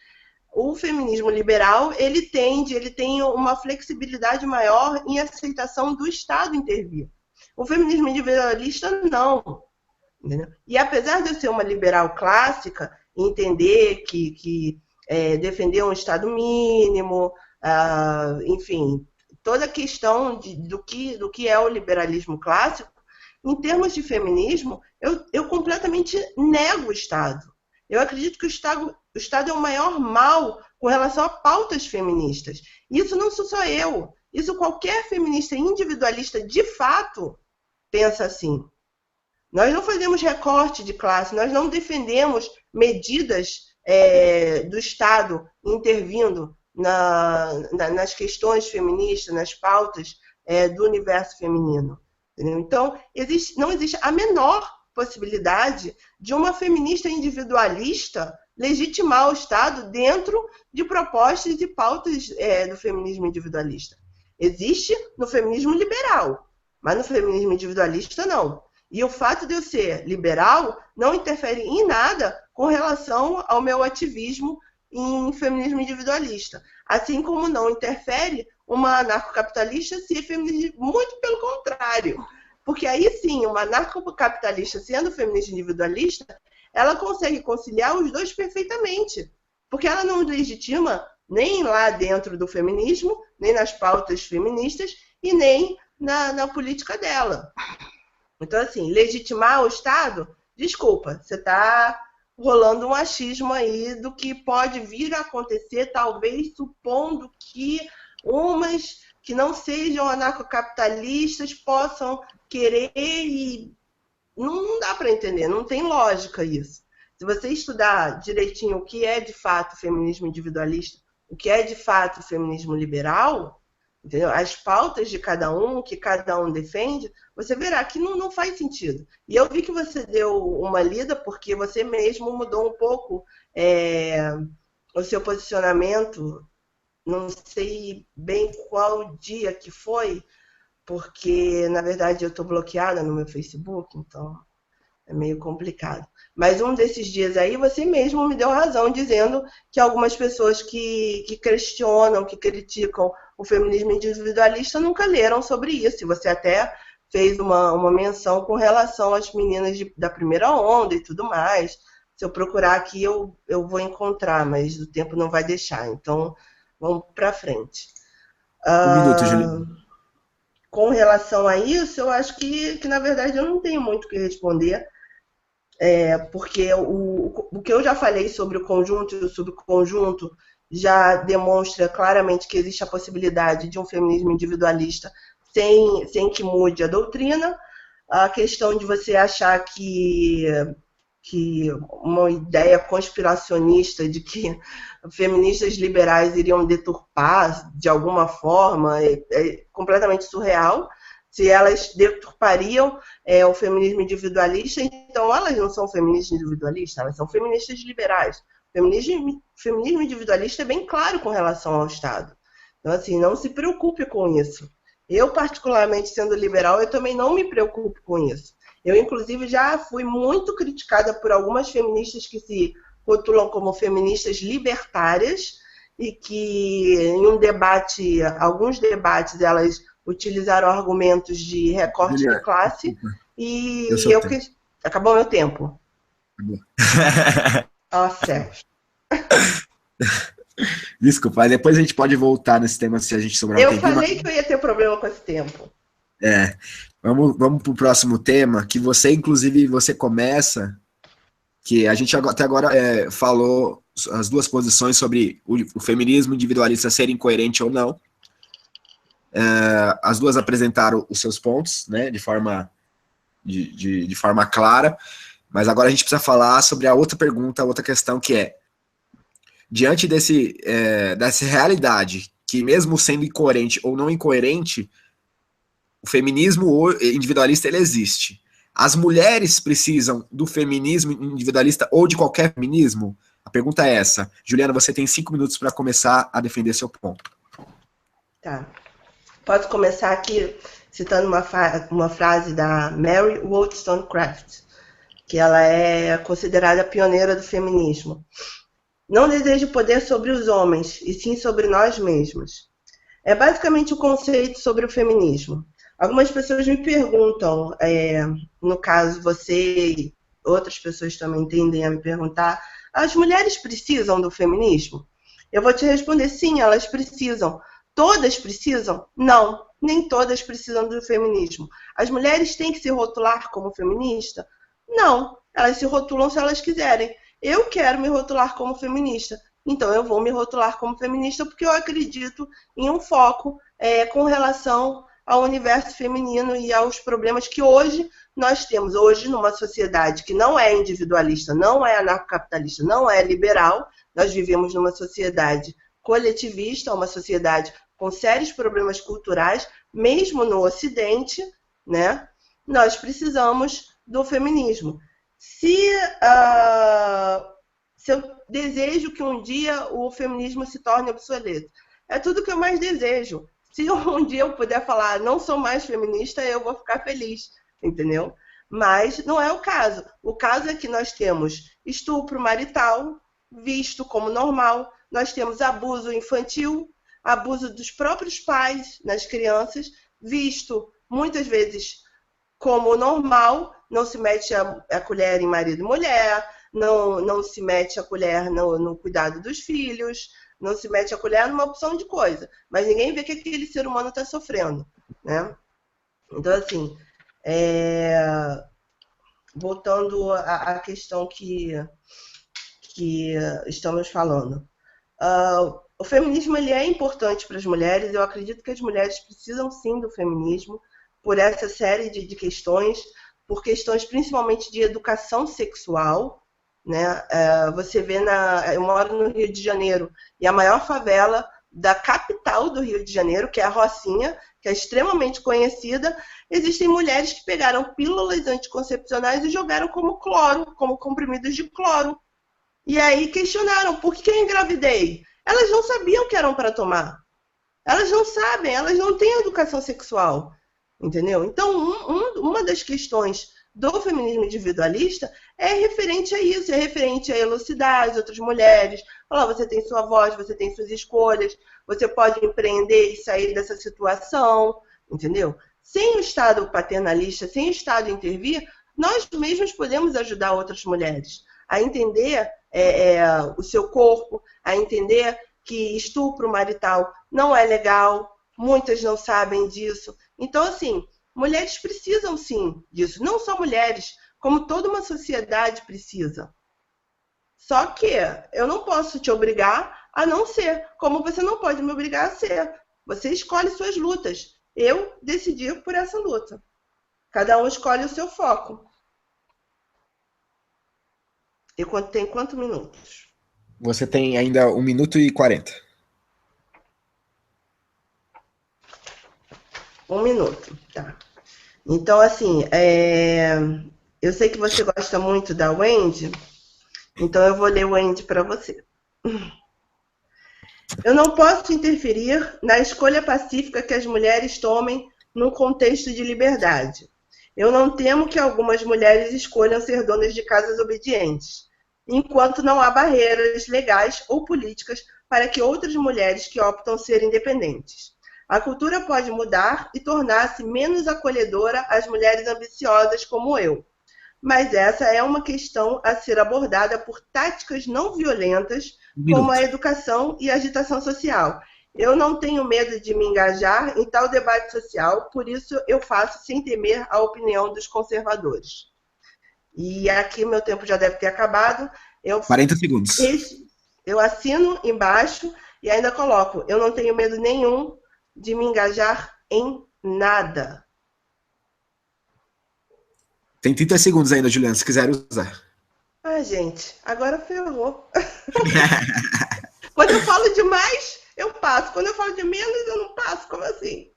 o feminismo liberal ele tem uma flexibilidade maior em aceitação do Estado intervir. O feminismo individualista não. Entendeu? E apesar de eu ser uma liberal clássica, entender que defender um Estado mínimo, enfim, toda a questão do que é o liberalismo clássico, em termos de feminismo, eu completamente nego o Estado. Eu acredito que o Estado é o maior mal com relação a pautas feministas. Isso não sou só eu. Isso qualquer feminista individualista de fato pensa assim. Nós não fazemos recorte de classe, nós não defendemos medidas do Estado intervindo nas questões feministas, nas pautas do universo feminino. Entendeu? Então, não existe a menor possibilidade de uma feminista individualista legitimar o Estado dentro de propostas e pautas do feminismo individualista. Existe no feminismo liberal, mas no feminismo individualista não. E o fato de eu ser liberal não interfere em nada com relação ao meu ativismo em feminismo individualista. Assim como não interfere uma anarcocapitalista ser feminista, muito pelo contrário. Porque aí sim, uma anarcocapitalista sendo feminista individualista, ela consegue conciliar os dois perfeitamente. Porque ela não legitima nem lá dentro do feminismo, nem nas pautas feministas e nem na política dela. Então, assim, legitimar o Estado, desculpa, você está rolando um achismo aí do que pode vir a acontecer, talvez supondo que umas que não sejam anarcocapitalistas possam querer e não dá para entender, não tem lógica isso. Se você estudar direitinho o que é de fato feminismo individualista, o que é de fato feminismo liberal, entendeu? As pautas de cada um, o que cada um defende, você verá que não faz sentido. E eu vi que você deu uma lida porque você mesmo mudou um pouco o seu posicionamento, não sei bem qual dia que foi, porque, na verdade, eu estou bloqueada no meu Facebook, então é meio complicado. Mas um desses dias aí, você mesmo me deu razão, dizendo que algumas pessoas que questionam, que criticam o feminismo individualista nunca leram sobre isso. E você até fez uma menção com relação às meninas da primeira onda e tudo mais. Se eu procurar aqui, eu vou encontrar, mas o tempo não vai deixar. Então, vamos para frente. Um minuto, Juliana. Com relação a isso, eu acho que, na verdade, eu não tenho muito o que responder, porque o que eu já falei sobre o conjunto e o subconjunto já demonstra claramente que existe a possibilidade de um feminismo individualista sem que mude a doutrina. A questão de você achar que uma ideia conspiracionista de que feministas liberais iriam deturpar de alguma forma é completamente surreal. Se elas deturpariam o feminismo individualista, então elas não são feministas individualistas, elas são feministas liberais. Feminismo individualista é bem claro com relação ao Estado. Então, assim, não se preocupe com isso. Eu, particularmente, sendo liberal, eu também não me preocupo com isso. Eu, inclusive, já fui muito criticada por algumas feministas que se rotulam como feministas libertárias e que em um debate, alguns debates, elas utilizaram argumentos de recorte de Juliana, classe desculpa, e eu sou eu tempo. que... Acabou meu tempo. Acabou. Ó, Sérgio. Desculpa, depois a gente pode voltar nesse tema se a gente sobrar um Eu tempinho. falei que eu ia ter problema com esse tempo. Vamos para o próximo tema, que você, inclusive, você começa, que a gente até agora falou as duas posições sobre o feminismo individualista ser incoerente ou não. As duas apresentaram os seus pontos, né, de forma clara, mas agora a gente precisa falar sobre a outra pergunta, a outra questão, que é, diante dessa realidade, que mesmo sendo incoerente ou não incoerente, o feminismo individualista, ele existe. As mulheres precisam do feminismo individualista ou de qualquer feminismo? A pergunta é essa. Juliana, você tem 5 minutos para começar a defender seu ponto. Tá. Posso começar aqui citando uma frase da Mary Wollstonecraft, que ela é considerada a pioneira do feminismo. Não desejo poder sobre os homens, e sim sobre nós mesmos. É basicamente o conceito sobre o feminismo. Algumas pessoas me perguntam, no caso você e outras pessoas também tendem a me perguntar, as mulheres precisam do feminismo? Eu vou te responder, sim, elas precisam. Todas precisam? Não, nem todas precisam do feminismo. As mulheres têm que se rotular como feminista? Não, elas se rotulam se elas quiserem. Eu quero me rotular como feminista, então eu vou me rotular como feminista porque eu acredito em um foco com relação ao universo feminino e aos problemas que hoje nós temos. Hoje, numa sociedade que não é individualista, não é anarcocapitalista, não é liberal, nós vivemos numa sociedade coletivista, uma sociedade com sérios problemas culturais, mesmo no Ocidente, né? Nós precisamos do feminismo. Se eu desejo que um dia o feminismo se torne obsoleto, é tudo que eu mais desejo. Se um dia eu puder falar, não sou mais feminista, eu vou ficar feliz, entendeu? Mas não é o caso. O caso é que nós temos estupro marital, visto como normal, nós temos abuso infantil, abuso dos próprios pais nas crianças, visto muitas vezes como normal, não se mete a colher em marido e mulher, não se mete a colher no cuidado dos filhos, não se mete a colher numa opção de coisa, mas ninguém vê que aquele ser humano está sofrendo, né? Então, assim, voltando à questão que estamos falando. O feminismo ele é importante para as mulheres, eu acredito que as mulheres precisam sim do feminismo, por essa série de questões, por questões principalmente de educação sexual, né? Você vê eu moro no Rio de Janeiro, e a maior favela da capital do Rio de Janeiro, que é a Rocinha, que é extremamente conhecida, existem mulheres que pegaram pílulas anticoncepcionais e jogaram como cloro, como comprimidos de cloro. E aí questionaram, por que eu engravidei? Elas não sabiam que eram para tomar. Elas não sabem, elas não têm educação sexual. Entendeu? Então, uma das questões do feminismo individualista é referente a isso, é referente a elucidar as outras mulheres. Falar, você tem sua voz, você tem suas escolhas, você pode empreender e sair dessa situação, entendeu? Sem o Estado paternalista, sem o Estado intervir, nós mesmos podemos ajudar outras mulheres a entender o seu corpo, a entender que estupro marital não é legal, muitas não sabem disso. Então, assim, mulheres precisam sim disso. Não só mulheres, como toda uma sociedade precisa. Só que eu não posso te obrigar a não ser, como você não pode me obrigar a ser. Você escolhe suas lutas. Eu decidi por essa luta. Cada um escolhe o seu foco. E tem quantos minutos? Você tem ainda 1 minuto e 40. 1 minuto, tá. Então, assim, eu sei que você gosta muito da Wendy, então eu vou ler o Wendy para você. Eu não posso interferir na escolha pacífica que as mulheres tomem num contexto de liberdade. Eu não temo que algumas mulheres escolham ser donas de casas obedientes, enquanto não há barreiras legais ou políticas para que outras mulheres que optam ser independentes. A cultura pode mudar e tornar-se menos acolhedora às mulheres ambiciosas como eu. Mas essa é uma questão a ser abordada por táticas não violentas, Um como a minuto. educação e a agitação social. Eu não tenho medo de me engajar em tal debate social, por isso eu faço sem temer a opinião dos conservadores. E aqui meu tempo já deve ter acabado. Eu, 40 segundos. eu assino embaixo e ainda coloco: eu não tenho medo nenhum de me engajar em nada. Tem 30 segundos ainda, Juliana, se quiser usar. Ah, gente, agora ferrou. Quando eu falo demais, eu passo. Quando eu falo de menos, eu não passo. Como assim?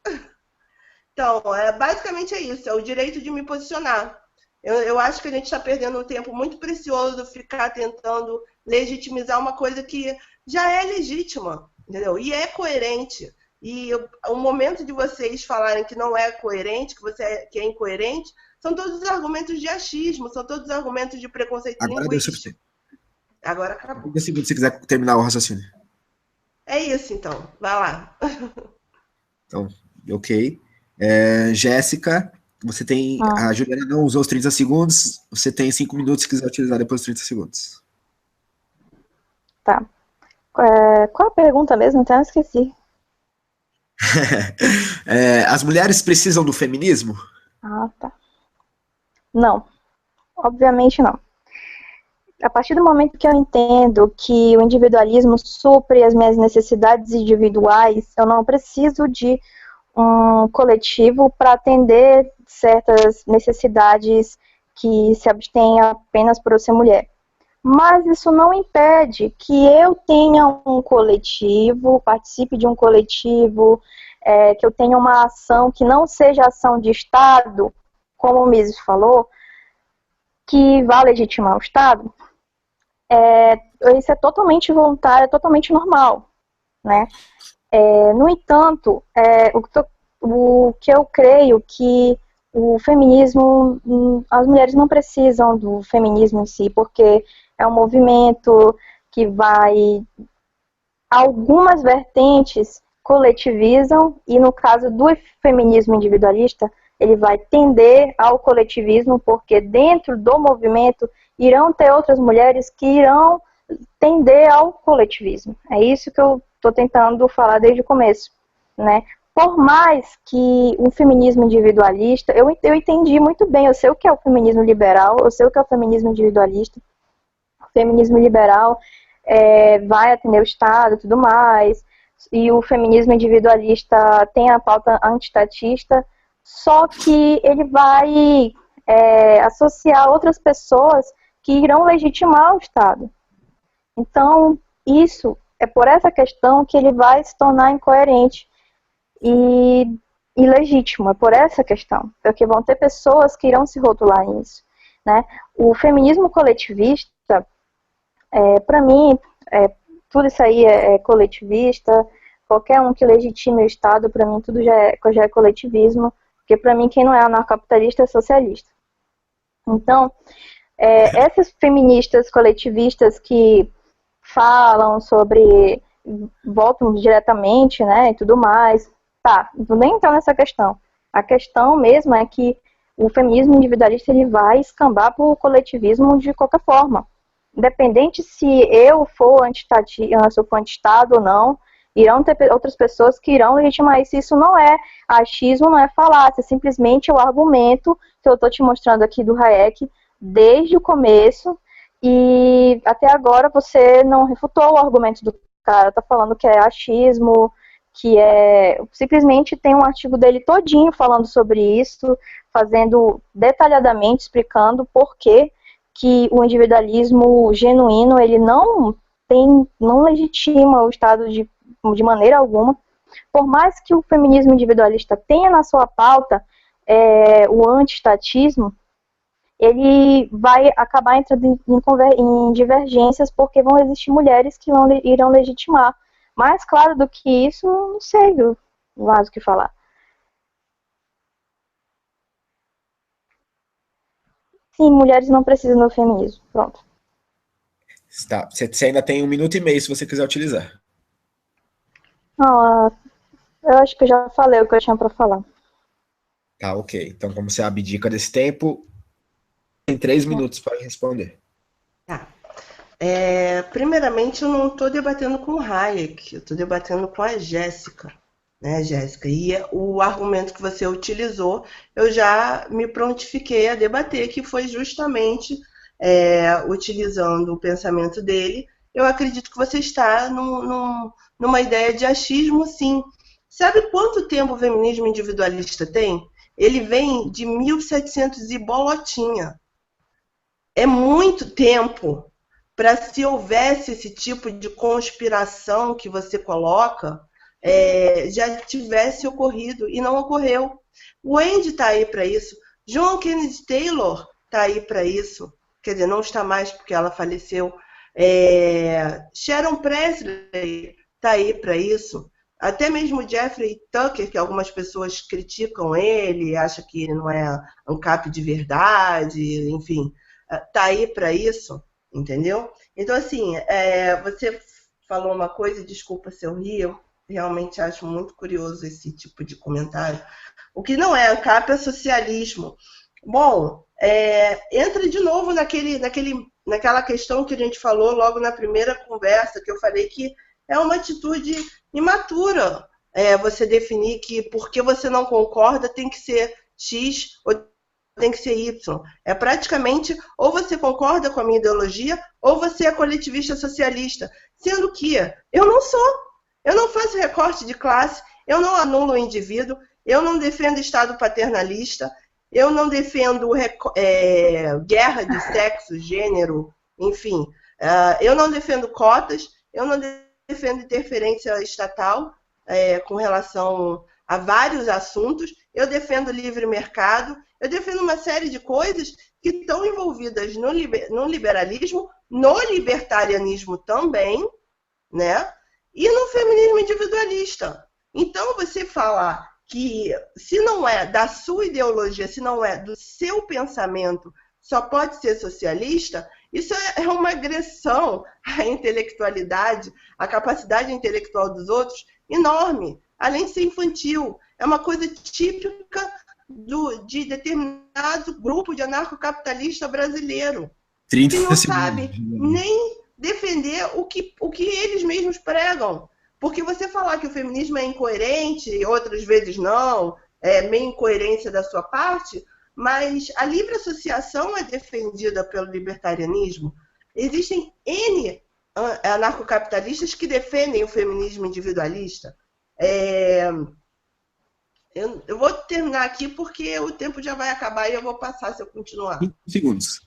Então, basicamente é isso. É o direito de me posicionar. Eu acho que a gente está perdendo um tempo muito precioso ficar tentando legitimizar uma coisa que já é legítima, entendeu? E é coerente. E o momento de vocês falarem que não é coerente, que é incoerente, são todos os argumentos de achismo, são todos os argumentos de preconceito Agora deu linguístico. suficiente. Agora acabou. 30 segundos se quiser terminar o raciocínio. É isso, então. Vai lá. Então, ok. Jéssica, você tem. A Juliana não usou os 30 segundos. Você tem 5 minutos se quiser utilizar depois dos 30 segundos. Tá. Qual a pergunta mesmo? Então eu esqueci. As mulheres precisam do feminismo? Ah, tá. Não. Obviamente não. A partir do momento que eu entendo que o individualismo supre as minhas necessidades individuais, eu não preciso de um coletivo para atender certas necessidades que se abstêm apenas por eu ser mulher. Mas isso não impede que eu tenha um coletivo, participe de um coletivo, que eu tenha uma ação que não seja ação de Estado, como o Mises falou, que vá legitimar o Estado. Isso é totalmente voluntário, é totalmente normal, né? No entanto, o que eu creio que o feminismo, as mulheres não precisam do feminismo em si, porque é um movimento que vai, algumas vertentes coletivizam, e no caso do feminismo individualista, ele vai tender ao coletivismo, porque dentro do movimento irão ter outras mulheres que irão tender ao coletivismo. É isso que eu estou tentando falar desde o começo, né? Por mais que o feminismo individualista, eu entendi muito bem, eu sei o que é o feminismo liberal, eu sei o que é o feminismo individualista. O feminismo liberal vai atender o Estado e tudo mais, e o feminismo individualista tem a pauta antiestatista, só que ele vai associar outras pessoas que irão legitimar o Estado. Então, isso é por essa questão que ele vai se tornar incoerente e ilegítimo, é por essa questão, porque vão ter pessoas que irão se rotular nisso, né? O feminismo coletivista, para mim, tudo isso aí é coletivista, qualquer um que legitime o Estado, para mim, tudo já é coletivismo, porque para mim, quem não é anarcapitalista é socialista. Então, essas feministas coletivistas que falam sobre, votam diretamente, né, e tudo mais, tá, não vou nem entrar nessa questão. A questão mesmo é que o feminismo individualista ele vai escambar para o coletivismo de qualquer forma. Independente se eu for anti-Estado ou não, irão ter outras pessoas que irão legitimar isso. Isso não é achismo, não é falácia, simplesmente é o argumento que eu estou te mostrando aqui do Hayek desde o começo, e até agora você não refutou o argumento do cara, tá falando que é achismo, que simplesmente tem um artigo dele todinho falando sobre isso, fazendo detalhadamente, explicando por que o individualismo genuíno, ele não legitima o Estado de maneira alguma. Por mais que o feminismo individualista tenha na sua pauta o anti-estatismo, ele vai acabar entrando em divergências, porque vão existir mulheres que irão legitimar. Mais claro do que isso, não sei mais o que falar. sim, mulheres não precisam do feminismo. Pronto. Tá. Você ainda tem 1 minuto e meio se você quiser utilizar. Não, eu acho que eu já falei o que eu tinha para falar. Tá, ok. Então, como você abdica desse tempo, tem 3 minutos para responder. Tá. Primeiramente, eu não estou debatendo com o Hayek, eu estou debatendo com a Jéssica, né, Jéssica? E o argumento que você utilizou, eu já me prontifiquei a debater, que foi justamente utilizando o pensamento dele. Eu acredito que você está numa ideia de achismo, sim. Sabe quanto tempo o feminismo individualista tem? Ele vem de 1700 e bolotinha. É muito tempo para, se houvesse esse tipo de conspiração que você coloca, já tivesse ocorrido, e não ocorreu. O Andy está aí para isso. John Kennedy Taylor está aí para isso. Quer dizer, não está mais porque ela faleceu. Sharon Presley está aí para isso. Até mesmo Jeffrey Tucker, que algumas pessoas criticam ele, acham que não é ANCAP de verdade, enfim, está aí para isso, entendeu? Então, assim, você falou uma coisa, desculpa se eu ri, eu realmente acho muito curioso esse tipo de comentário. O que não é ANCAP é socialismo. Bom, entra de novo naquela questão que a gente falou logo na primeira conversa, que eu falei que é uma atitude imatura. Você definir que porque você não concorda tem que ser X ou tem que ser Y. É praticamente, ou você concorda com a minha ideologia, ou você é coletivista socialista. Sendo que eu não sou. Eu não faço recorte de classe, eu não anulo o indivíduo, eu não defendo Estado paternalista, eu não defendo guerra de sexo, gênero, enfim. Eu não defendo cotas, eu não defendo interferência estatal com relação a vários assuntos, eu defendo livre mercado, eu defendo uma série de coisas que estão envolvidas no liberalismo, no libertarianismo também, né? E no feminismo individualista. Então, você falar que se não é da sua ideologia, se não é do seu pensamento, só pode ser socialista, isso é uma agressão à intelectualidade, à capacidade intelectual dos outros, enorme, além de ser infantil. É uma coisa típica de determinado grupo de anarcocapitalista brasileiro, 30 que não segundos. sabe nem defender o que eles mesmos pregam. Porque você falar que o feminismo é incoerente, outras vezes não, é meio incoerência da sua parte, mas a livre associação é defendida pelo libertarianismo. Existem N anarcocapitalistas que defendem o feminismo individualista. Eu vou terminar aqui porque o tempo já vai acabar e eu vou passar se eu continuar. 5 segundos.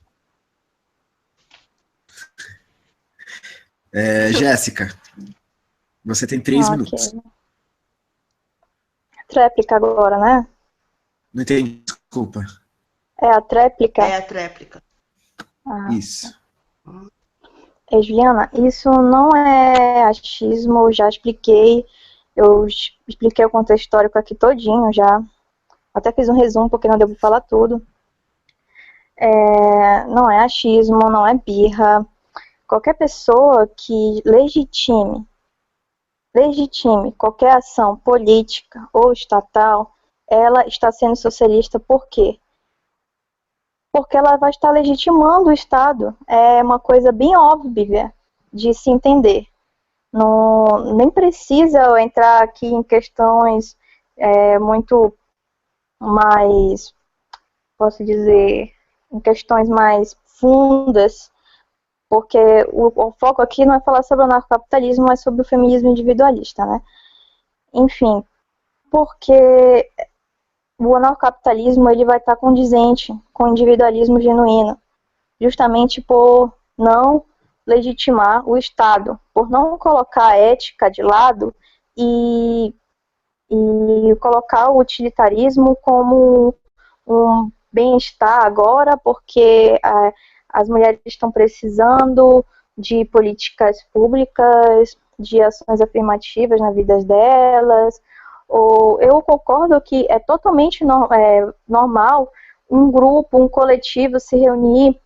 Jéssica, você tem 3 minutos. Tréplica agora, né? Não entendi, desculpa. É a tréplica? É a tréplica. Isso. Juliana, isso não é achismo, eu já expliquei. Eu expliquei o contexto histórico aqui todinho já. Até fiz um resumo, porque não deu para falar tudo. Não é achismo, não é birra. Qualquer pessoa que legitime qualquer ação política ou estatal, ela está sendo socialista. Por quê? Porque ela vai estar legitimando o Estado. É uma coisa bem óbvia de se entender. Não, nem precisa eu entrar aqui em questões muito mais, posso dizer, em questões mais fundas, porque o foco aqui não é falar sobre o anarcocapitalismo, mas sobre o feminismo individualista, né? Enfim, porque o anarcocapitalismo ele vai estar condizente com o individualismo genuíno, justamente por não legitimar o Estado, por não colocar a ética de lado e colocar o utilitarismo como um bem-estar agora, porque as mulheres estão precisando de políticas públicas, de ações afirmativas na vida delas. Eu concordo que é totalmente normal um grupo, um coletivo se reunir,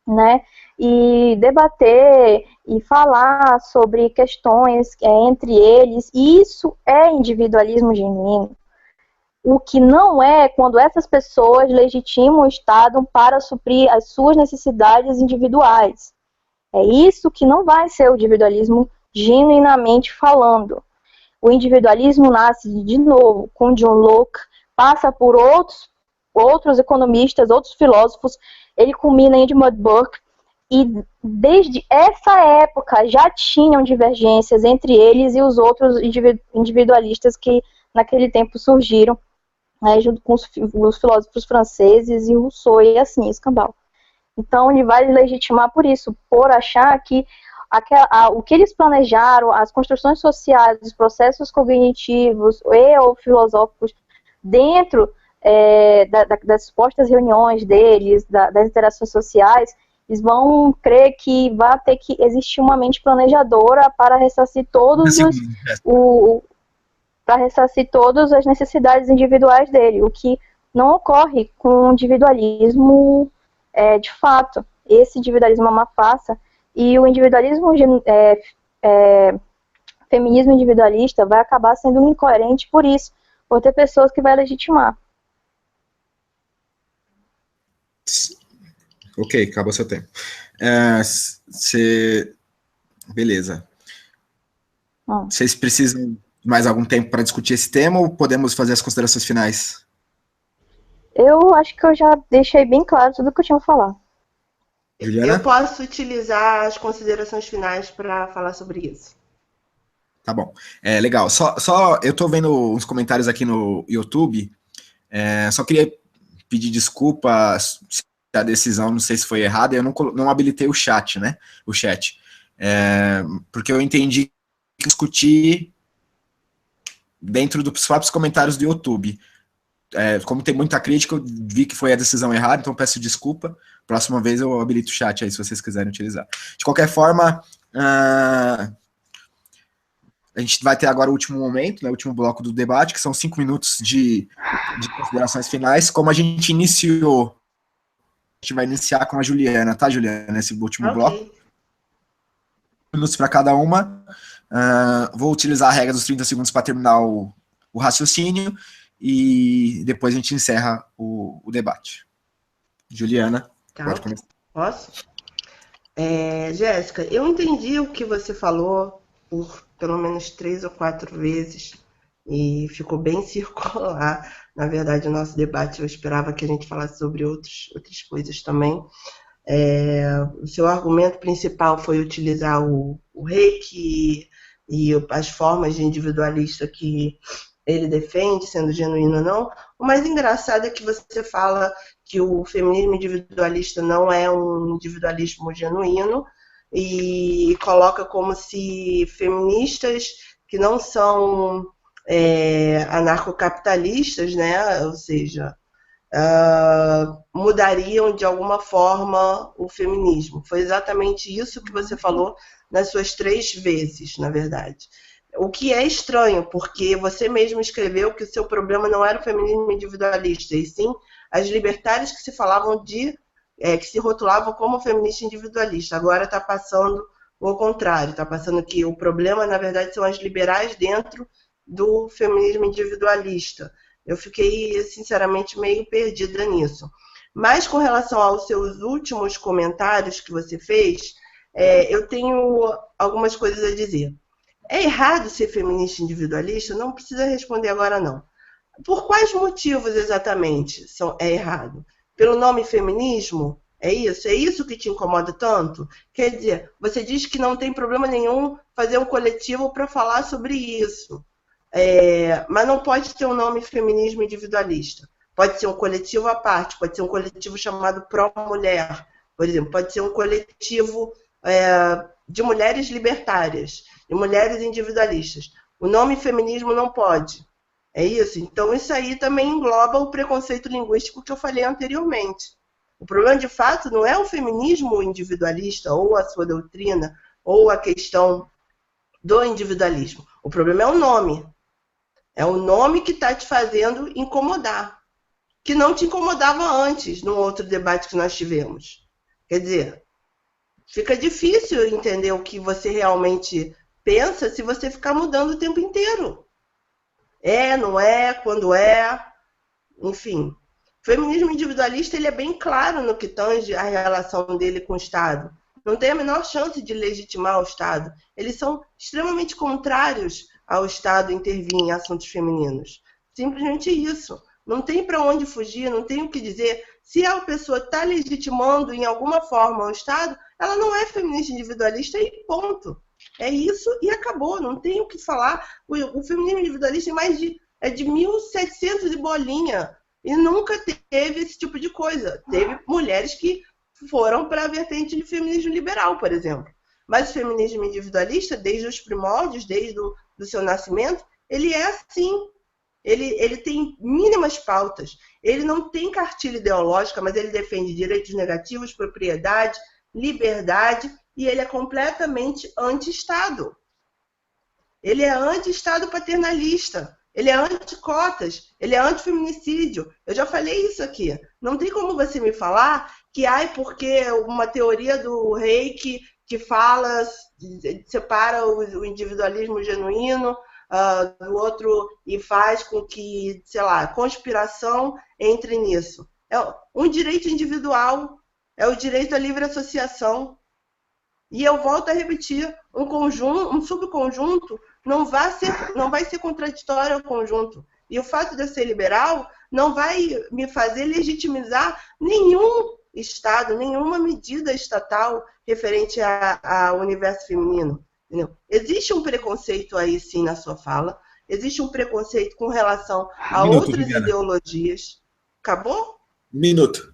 né, e debater e falar sobre questões entre eles, isso é individualismo genuíno. O que não é quando essas pessoas legitimam o Estado para suprir as suas necessidades individuais. É isso que não vai ser o individualismo genuinamente falando. O individualismo nasce, de novo, com John Locke, passa por outros economistas, outros filósofos, ele culmina em Edmund Burke, e desde essa época já tinham divergências entre eles e os outros individualistas que naquele tempo surgiram, né, junto com os filósofos franceses e Rousseau e assim, Escambau. Então ele vai legitimar por isso, por achar que o que eles planejaram, as construções sociais, os processos cognitivos ou filosóficos dentro das supostas reuniões deles, das interações sociais, eles vão crer que vai ter que existir uma mente planejadora para ressarcir todas as necessidades individuais dele, o que não ocorre com o individualismo de fato. Esse individualismo é uma farsa, e o individualismo, feminismo individualista vai acabar sendo incoerente por isso, por ter pessoas que vai legitimar. Ok, acabou seu tempo. Beleza. Vocês precisam de mais algum tempo para discutir esse tema ou podemos fazer as considerações finais? Eu acho que eu já deixei bem claro tudo que eu tinha que falar. Juliana? Eu posso utilizar as considerações finais para falar sobre isso. Tá bom. Legal. Só eu tô vendo uns comentários aqui no YouTube. Só queria pedir desculpa se a decisão, não sei se foi errada, eu não habilitei o chat, né? O chat. Porque eu entendi que discutir dentro dos próprios comentários do YouTube. Como tem muita crítica, eu vi que foi a decisão errada, então peço desculpa. Próxima vez eu habilito o chat aí, se vocês quiserem utilizar. De qualquer forma, a gente vai ter agora o último momento, né, o último bloco do debate, que são 5 minutos de considerações finais. Como a gente iniciou, a gente vai iniciar com a Juliana, tá, Juliana? Esse último bloco. 5 minutos para cada uma. Vou utilizar a regra dos 30 segundos para terminar o raciocínio e depois a gente encerra o debate. Juliana, pode começar. Posso? Jéssica, eu entendi o que você falou por pelo menos 3 ou 4 vezes e ficou bem circular. Na verdade, o nosso debate, eu esperava que a gente falasse sobre outras coisas também. O seu argumento principal foi utilizar o reiki e as formas de individualista que ele defende, sendo genuíno ou não. O mais engraçado é que você fala que o feminismo individualista não é um individualismo genuíno e coloca como se feministas que não são anarcocapitalistas, né, ou seja, mudariam de alguma forma o feminismo. Foi exatamente isso que você falou nas suas 3 vezes, na verdade. O que é estranho, porque você mesmo escreveu que o seu problema não era o feminismo individualista, e sim as libertárias que se falavam que se rotulavam como feminista individualista. Agora está passando o contrário, está passando que o problema, na verdade, são as liberais dentro do feminismo individualista. Eu fiquei, sinceramente, meio perdida nisso. Mas, com relação aos seus últimos comentários que você fez, eu tenho algumas coisas a dizer. É errado ser feminista individualista? Não precisa responder agora, não. Por quais motivos, exatamente, é errado? Pelo nome feminismo? É isso? É isso que te incomoda tanto? Quer dizer, você diz que não tem problema nenhum fazer um coletivo para falar sobre isso. Mas não pode ter um nome feminismo individualista. Pode ser um coletivo à parte, pode ser um coletivo chamado Pró-Mulher, por exemplo, pode ser um coletivo de mulheres libertárias, de mulheres individualistas. O nome feminismo não pode. É isso? Então isso aí também engloba o preconceito linguístico que eu falei anteriormente. O problema, de fato, não é o feminismo individualista, ou a sua doutrina, ou a questão do individualismo. O problema é o nome. É o nome que está te fazendo incomodar. que não te incomodava antes, no outro debate que nós tivemos. Quer dizer, fica difícil entender o que você realmente pensa se você ficar mudando o tempo inteiro. É, não é, quando é, enfim. O feminismo individualista ele é bem claro no que tange a relação dele com o Estado. Não tem a menor chance de legitimar o Estado. Eles são extremamente contrários ao Estado intervir em assuntos femininos. Simplesmente isso. Não tem para onde fugir, não tem o que dizer. Se a pessoa está legitimando em alguma forma o Estado, ela não é feminista individualista e ponto. É isso e acabou, não tem o que falar. O feminismo individualista é de 1700 e bolinha e nunca teve esse tipo de coisa. Teve mulheres que foram para a vertente de feminismo liberal, por exemplo. Mas o feminismo individualista, desde os primórdios, desde o seu nascimento, ele é assim. Ele tem mínimas pautas. Ele não tem cartilha ideológica, mas ele defende direitos negativos, propriedade, liberdade, e ele é completamente anti-Estado. Ele é anti-Estado paternalista. Ele é anti-cotas. Ele é anti-feminicídio. Eu já falei isso aqui. Não tem como você me falar que porque uma teoria do Reiki que fala, separa o individualismo genuíno do outro e faz com que, sei lá, conspiração entre nisso. É um direito individual, é o direito à livre associação. E eu volto a repetir, um subconjunto não vai ser contraditório ao conjunto. E o fato de eu ser liberal não vai me fazer legitimizar nenhum Estado, nenhuma medida estatal referente ao universo feminino. Entendeu? Existe um preconceito aí, sim, na sua fala. Existe um preconceito com relação a outras ideologias. Acabou? Minuto.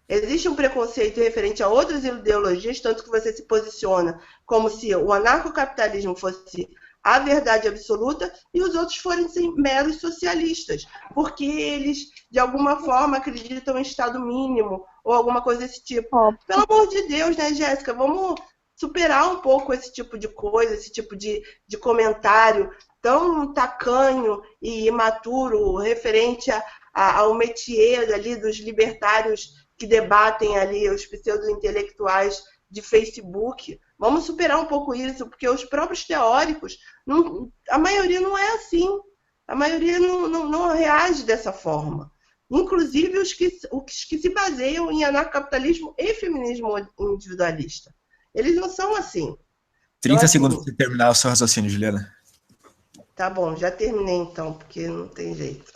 Existe um preconceito referente a outras ideologias, tanto que você se posiciona como se o anarcocapitalismo fosse a verdade absoluta e os outros fossem meros socialistas, porque eles, de alguma forma, acreditam em Estado mínimo ou alguma coisa desse tipo. Pelo amor de Deus, né, Jéssica? Vamos superar um pouco esse tipo de coisa, esse tipo de comentário tão tacanho e imaturo referente ao métier ali dos libertários que debatem ali os pseudo-intelectuais de Facebook. Vamos superar um pouco isso, porque os próprios teóricos, a maioria não é assim. A maioria não reage dessa forma. Inclusive os que se baseiam em anarcocapitalismo e feminismo individualista. Eles não são assim. 30 então, segundos para terminar o seu raciocínio, Juliana. Tá bom, já terminei então, porque não tem jeito.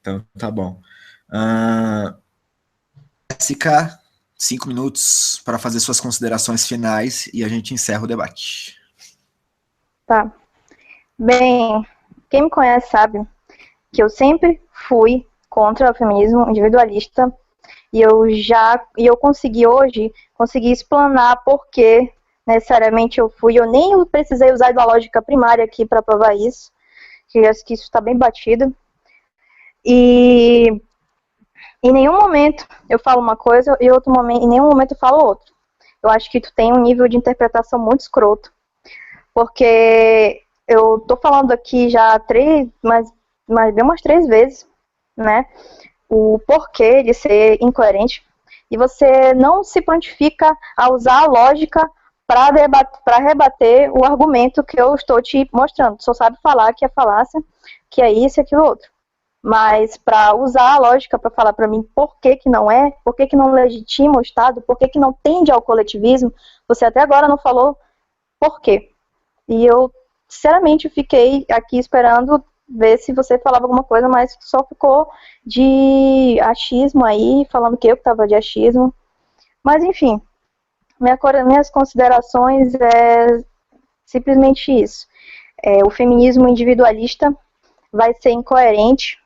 Então, tá bom. Jéssica, 5 minutos para fazer suas considerações finais e a gente encerra o debate. Tá. Bem, quem me conhece sabe que eu sempre fui contra o feminismo individualista e eu consegui hoje explanar por que necessariamente eu fui. Eu nem precisei usar da lógica primária aqui para provar isso, que acho que isso está bem batido. E em nenhum momento eu falo uma coisa e em nenhum momento eu falo outra. Eu acho que tu tem um nível de interpretação muito escroto, porque eu tô falando aqui já bem umas 3 vezes, né, o porquê de ser incoerente, e você não se prontifica a usar a lógica para rebater o argumento que eu estou te mostrando. Só sabe falar que é falácia, que é isso e aquilo outro. Mas para usar a lógica para falar para mim por que não é, por que não legitima o Estado, por que não tende ao coletivismo, você até agora não falou por quê. E eu, sinceramente, fiquei aqui esperando ver se você falava alguma coisa, mas só ficou de achismo aí, falando que eu estava de achismo. Mas, enfim, minhas considerações é simplesmente isso. O feminismo individualista vai ser incoerente,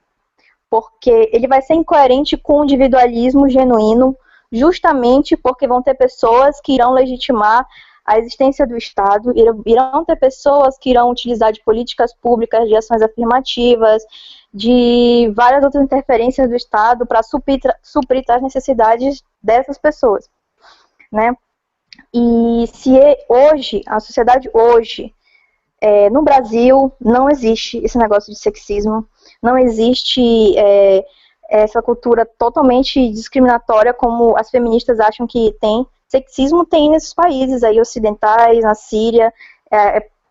porque ele vai ser incoerente com o individualismo genuíno, justamente porque vão ter pessoas que irão legitimar a existência do Estado, irão ter pessoas que irão utilizar de políticas públicas, de ações afirmativas, de várias outras interferências do Estado para suprir as necessidades dessas pessoas, né? E se hoje, a sociedade hoje, No Brasil, não existe esse negócio de sexismo, não existe essa cultura totalmente discriminatória como as feministas acham que tem. Sexismo tem nesses países aí ocidentais, na Síria,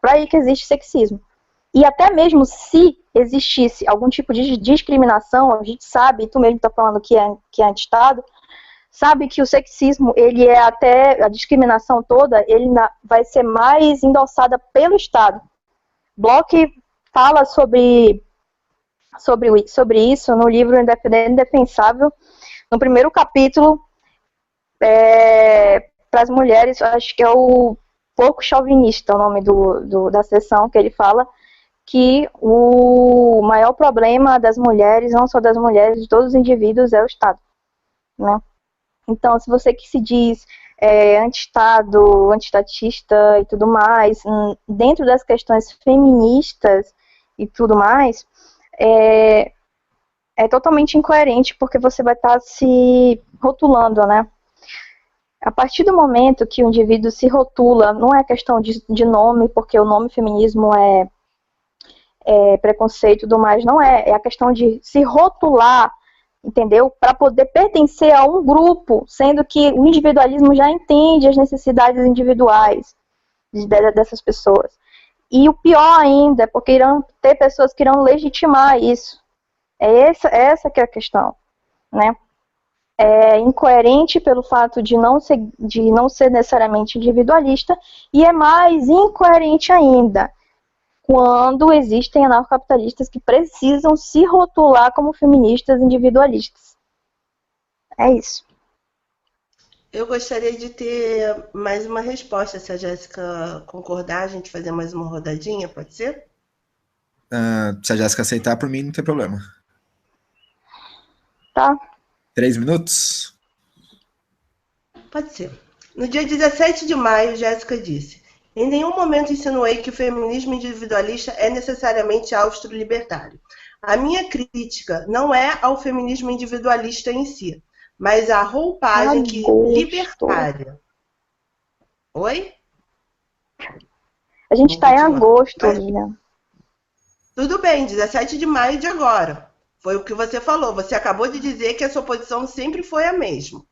para aí que existe sexismo. E até mesmo se existisse algum tipo de discriminação, a gente sabe, tu mesmo está falando que é anti-Estado, sabe que o sexismo, ele é até, a discriminação toda, ele vai ser mais endossada pelo Estado. Bloch fala sobre isso no livro Indefensável, no primeiro capítulo, para as mulheres, acho que é o Porco Chauvinista, o nome da seção, que ele fala que o maior problema das mulheres, não só das mulheres, de todos os indivíduos, é o Estado, né? Então, se você que se diz anti-Estado, anti-estatista e tudo mais, dentro das questões feministas e tudo mais, é totalmente incoerente, porque você vai estar se rotulando, né? A partir do momento que o indivíduo se rotula, não é questão de nome, porque o nome feminismo é preconceito e tudo mais, não é. É a questão de se rotular, entendeu? Para poder pertencer a um grupo, sendo que o individualismo já entende as necessidades individuais dessas pessoas. E o pior ainda é porque irão ter pessoas que irão legitimar isso. Essa que é a questão, né? É incoerente pelo fato de não ser necessariamente individualista, e é mais incoerente ainda quando existem anarcocapitalistas que precisam se rotular como feministas individualistas. É isso. Eu gostaria de ter mais uma resposta, se a Jéssica concordar, a gente fazer mais uma rodadinha, pode ser? Se a Jéssica aceitar, por mim não tem problema. Tá. 3 minutos? Pode ser. No dia 17 de maio, Jéssica disse: em nenhum momento insinuei que o feminismo individualista é necessariamente austro-libertário. A minha crítica não é ao feminismo individualista em si, mas à roupagem libertária. Oi? A gente está em agosto, Lilian. Tudo bem, 17 de maio de agora. Foi o que você falou. Você acabou de dizer que a sua posição sempre foi a mesma.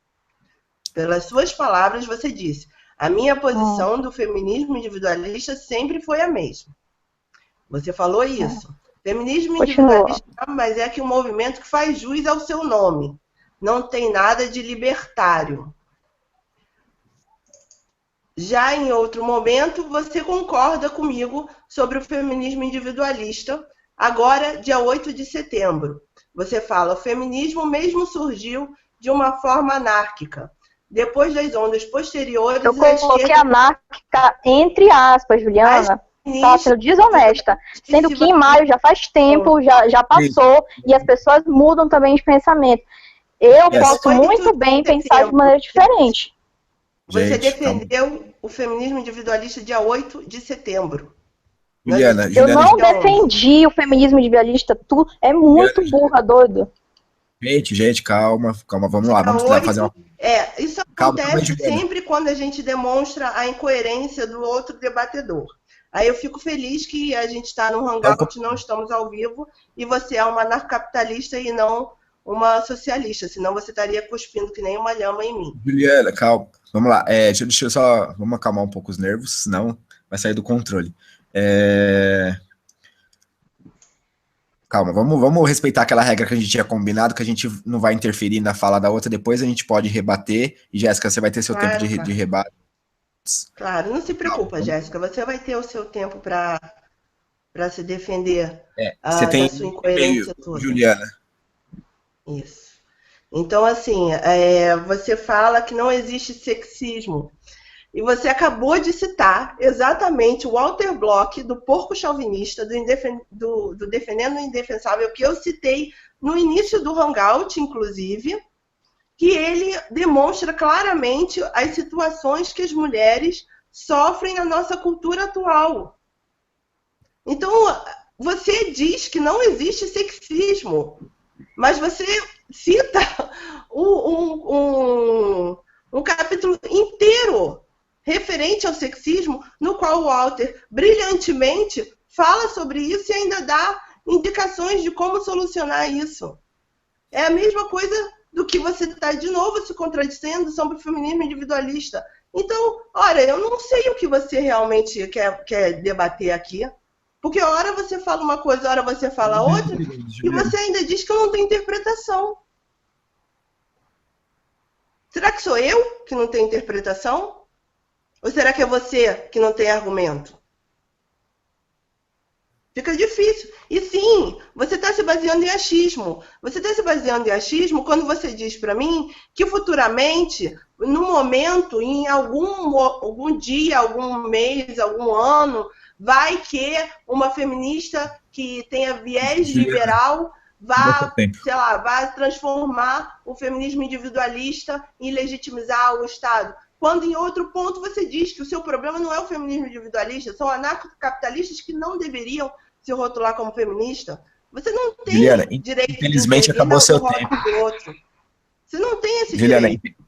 Pelas suas palavras, você disse: a minha posição do feminismo individualista sempre foi a mesma. Você falou isso. Feminismo individualista, mas é que um movimento que faz jus ao seu nome. Não tem nada de libertário. Já em outro momento, você concorda comigo sobre o feminismo individualista. Agora, dia 8 de setembro. Você fala: o feminismo mesmo surgiu de uma forma anárquica. Depois das ondas posteriores... Eu coloquei anárquica entre aspas, Juliana. Está sendo desonesta. Sendo que em maio já faz tempo, já passou, e as pessoas mudam também de pensamento. Eu posso muito bem pensar de maneira diferente. Você defendeu o feminismo individualista dia 8 de setembro. Juliana, eu não defendi o feminismo individualista. Tu é muito burra, doido. Gente, calma, vamos lá, vamos fazer uma... Isso acontece sempre quando a gente demonstra a incoerência do outro debatedor. Aí eu fico feliz que a gente está no Hangout, não estamos ao vivo, e você é uma anarcapitalista e não uma socialista, senão você estaria cuspindo que nem uma lhama em mim. Juliana, calma, vamos lá, deixa eu só, vamos acalmar um pouco os nervos, senão vai sair do controle. Calma, vamos respeitar aquela regra que a gente tinha combinado, que a gente não vai interferir na fala da outra, depois a gente pode rebater, e Jéssica, você vai ter seu tempo de rebate. Claro, não se preocupa, Jéssica, você vai ter o seu tempo para se defender você tem da sua incoerência toda. Juliana. Isso. Então, assim, você fala que não existe sexismo. E você acabou de citar exatamente o Walter Bloch, do Porco Chauvinista, do Defendendo o Indefensável, que eu citei no início do Hangout, inclusive, que ele demonstra claramente as situações que as mulheres sofrem na nossa cultura atual. Então, você diz que não existe sexismo, mas você cita um capítulo inteiro referente ao sexismo, no qual o Walter brilhantemente fala sobre isso e ainda dá indicações de como solucionar isso. É a mesma coisa do que você está de novo se contradizendo sobre o feminismo individualista. Então, olha, eu não sei o que você realmente quer debater aqui, porque hora você fala uma coisa, hora você fala outra, e você ainda diz que eu não tenho interpretação. Será que sou eu que não tenho interpretação? Ou será que é você que não tem argumento? Fica difícil. E sim, você está se baseando em achismo. Você está se baseando em achismo quando você diz para mim que futuramente, no momento, em algum dia, algum mês, algum ano, vai que uma feminista que tenha viés liberal vá transformar o feminismo individualista e legitimizar o Estado. Quando em outro ponto você diz que o seu problema não é o feminismo individualista, são anarcocapitalistas que não deveriam se rotular como feminista. Você não tem Juliana, direito infelizmente de acabou seu tempo. do outro. Você não tem esse Juliana, direito.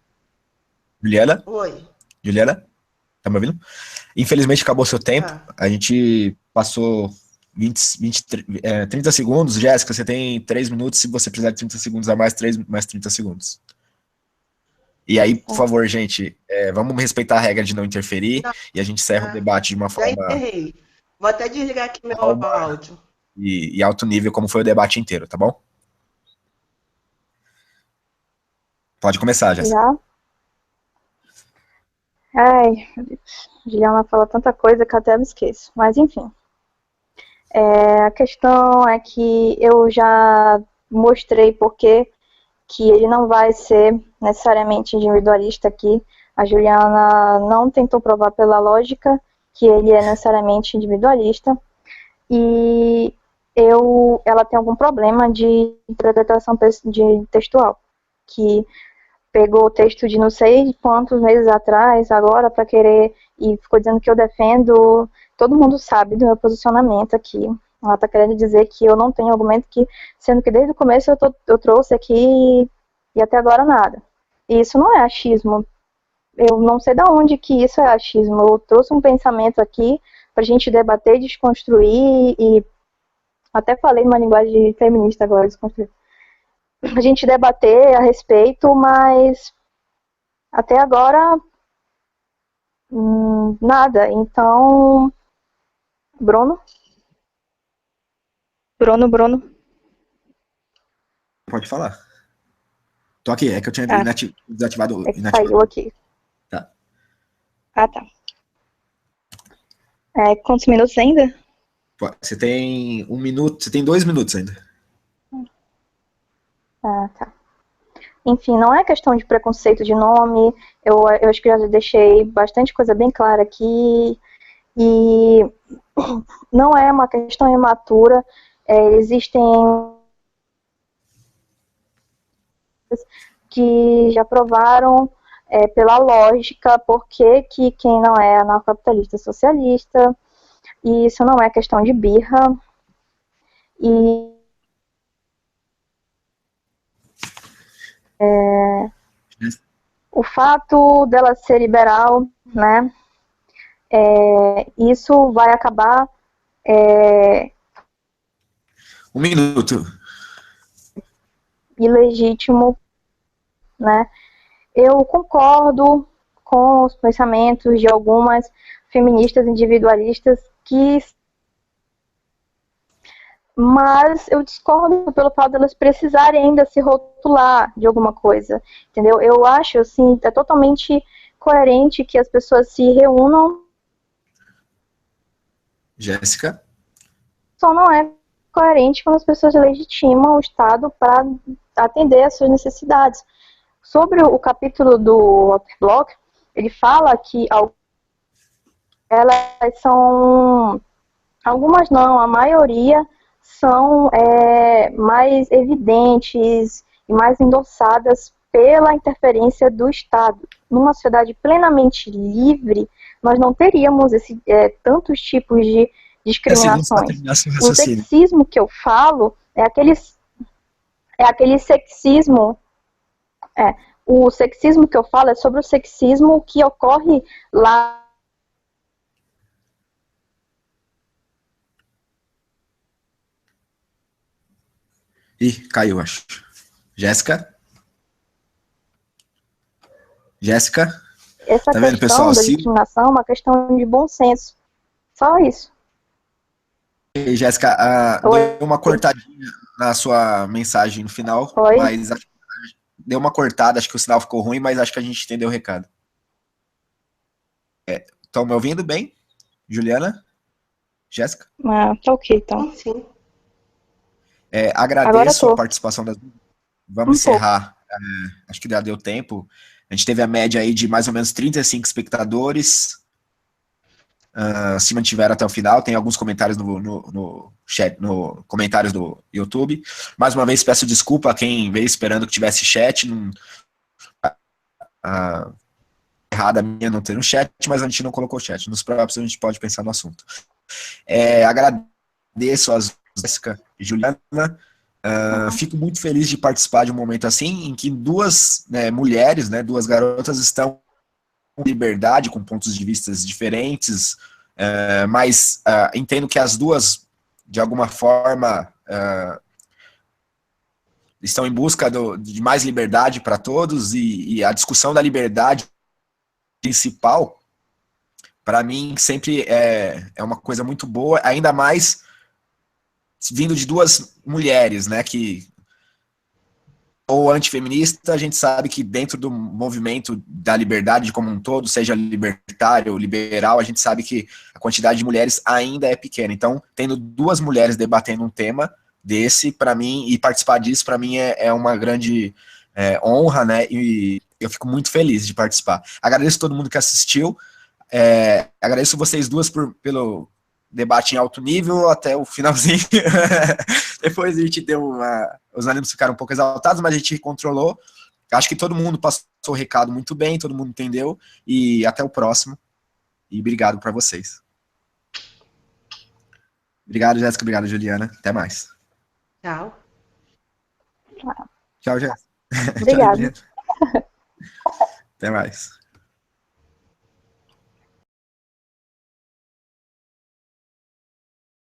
Juliana? Oi. Juliana? Tá me ouvindo? Infelizmente acabou seu tempo. A gente passou 30 segundos. Jéssica, você tem 3 minutos. Se você precisar de 30 segundos a mais, mais 30 segundos. E aí, por favor, gente, vamos respeitar a regra de não interferir e a gente encerra o debate de uma forma... Já encerrei. Vou até desligar aqui meu áudio. E alto nível, como foi o debate inteiro, tá bom? Pode começar, Jéssica. Já? Ai, Juliana fala tanta coisa que até me esqueço. Mas, enfim. A questão é que eu já mostrei porque que ele não vai ser necessariamente individualista aqui. A Juliana não tentou provar pela lógica que ele é necessariamente individualista. E ela tem algum problema de interpretação textual, que pegou o texto de não sei quantos meses atrás, agora, para querer, e ficou dizendo que eu defendo. Todo mundo sabe do meu posicionamento aqui. Ela está querendo dizer que eu não tenho argumento, sendo que desde o começo eu trouxe aqui e até agora nada. E isso não é achismo. Eu não sei de onde que isso é achismo. Eu trouxe um pensamento aqui para a gente debater, desconstruir, e até falei numa linguagem feminista agora, desconstruir. A gente debater a respeito, mas até agora nada. Então, Bruno? Pode falar. Tô aqui, é que eu tinha desativado. Saiu aqui. Tá. Ah, tá. Quantos minutos ainda? Você tem 1 minuto, você tem 2 minutos ainda. Ah, tá. Enfim, não é questão de preconceito de nome. Eu acho que já deixei bastante coisa bem clara aqui. E não é uma questão imatura. Existem que já provaram pela lógica porque que quem não é anarcocapitalista é socialista, e isso não é questão de birra. E o fato dela ser liberal, né, isso vai acabar 1 minuto. Ilegítimo, né? Eu concordo com os pensamentos de algumas feministas individualistas mas eu discordo pelo fato de elas precisarem ainda se rotular de alguma coisa, entendeu? Eu acho, assim, é totalmente coerente que as pessoas se reúnam. Jéssica? Só não é coerente quando as pessoas legitimam o Estado para atender às suas necessidades. Sobre o capítulo do Walter Block, ele fala que elas são, algumas não, a maioria são mais evidentes e mais endossadas pela interferência do Estado. Numa sociedade plenamente livre, nós não teríamos tantos tipos de discriminações. O sexismo que eu falo é aquele sexismo, o sexismo que eu falo é sobre o sexismo que ocorre lá. Ih, caiu, acho. Jéssica? Jéssica? Essa Tá vendo, questão pessoal? da discriminação é uma questão de bom senso. Só isso. Jéssica, deu Oi? uma cortadinha na sua mensagem no final, Oi? mas deu uma cortada, acho que o sinal ficou ruim, mas acho que a gente entendeu o recado. Estão me ouvindo bem? Juliana? Jéssica? Ah, tá ok, então. Sim. Agora Agradeço a tô. participação das. Vamos Um pouco. encerrar. Acho que já deu tempo. A gente teve a média aí de mais ou menos 35 espectadores. Se mantiveram até o final. Tem alguns comentários no chat, no comentários do YouTube. Mais uma vez peço desculpa a quem veio esperando que tivesse chat. Errada minha não ter um chat, mas a gente não colocou chat. Nos próximos a gente pode pensar no assunto. Agradeço as Jéssica e Juliana. Fico muito feliz de participar de um momento assim, em que duas mulheres, duas garotas estão com liberdade, com pontos de vista diferentes, mas entendo que as duas, de alguma forma, estão em busca de mais liberdade para todos, e a discussão da liberdade principal, para mim, sempre é uma coisa muito boa, ainda mais vindo de duas mulheres, que ou antifeminista, a gente sabe que dentro do movimento da liberdade como um todo, seja libertário ou liberal, a gente sabe que a quantidade de mulheres ainda é pequena. Então, tendo duas mulheres debatendo um tema desse, para mim, e participar disso, para mim é uma grande honra, e eu fico muito feliz de participar. Agradeço todo mundo que assistiu, agradeço vocês duas pelo debate em alto nível até o finalzinho. Depois a gente deu os ânimos ficaram um pouco exaltados, mas a gente controlou. Acho que todo mundo passou o recado muito bem, todo mundo entendeu, e até o próximo. E obrigado para vocês. Obrigado, Jéssica, obrigado, Juliana. Até mais. Tchau. Tchau, Jéssica. Obrigada. Tchau, Juliana. Até mais.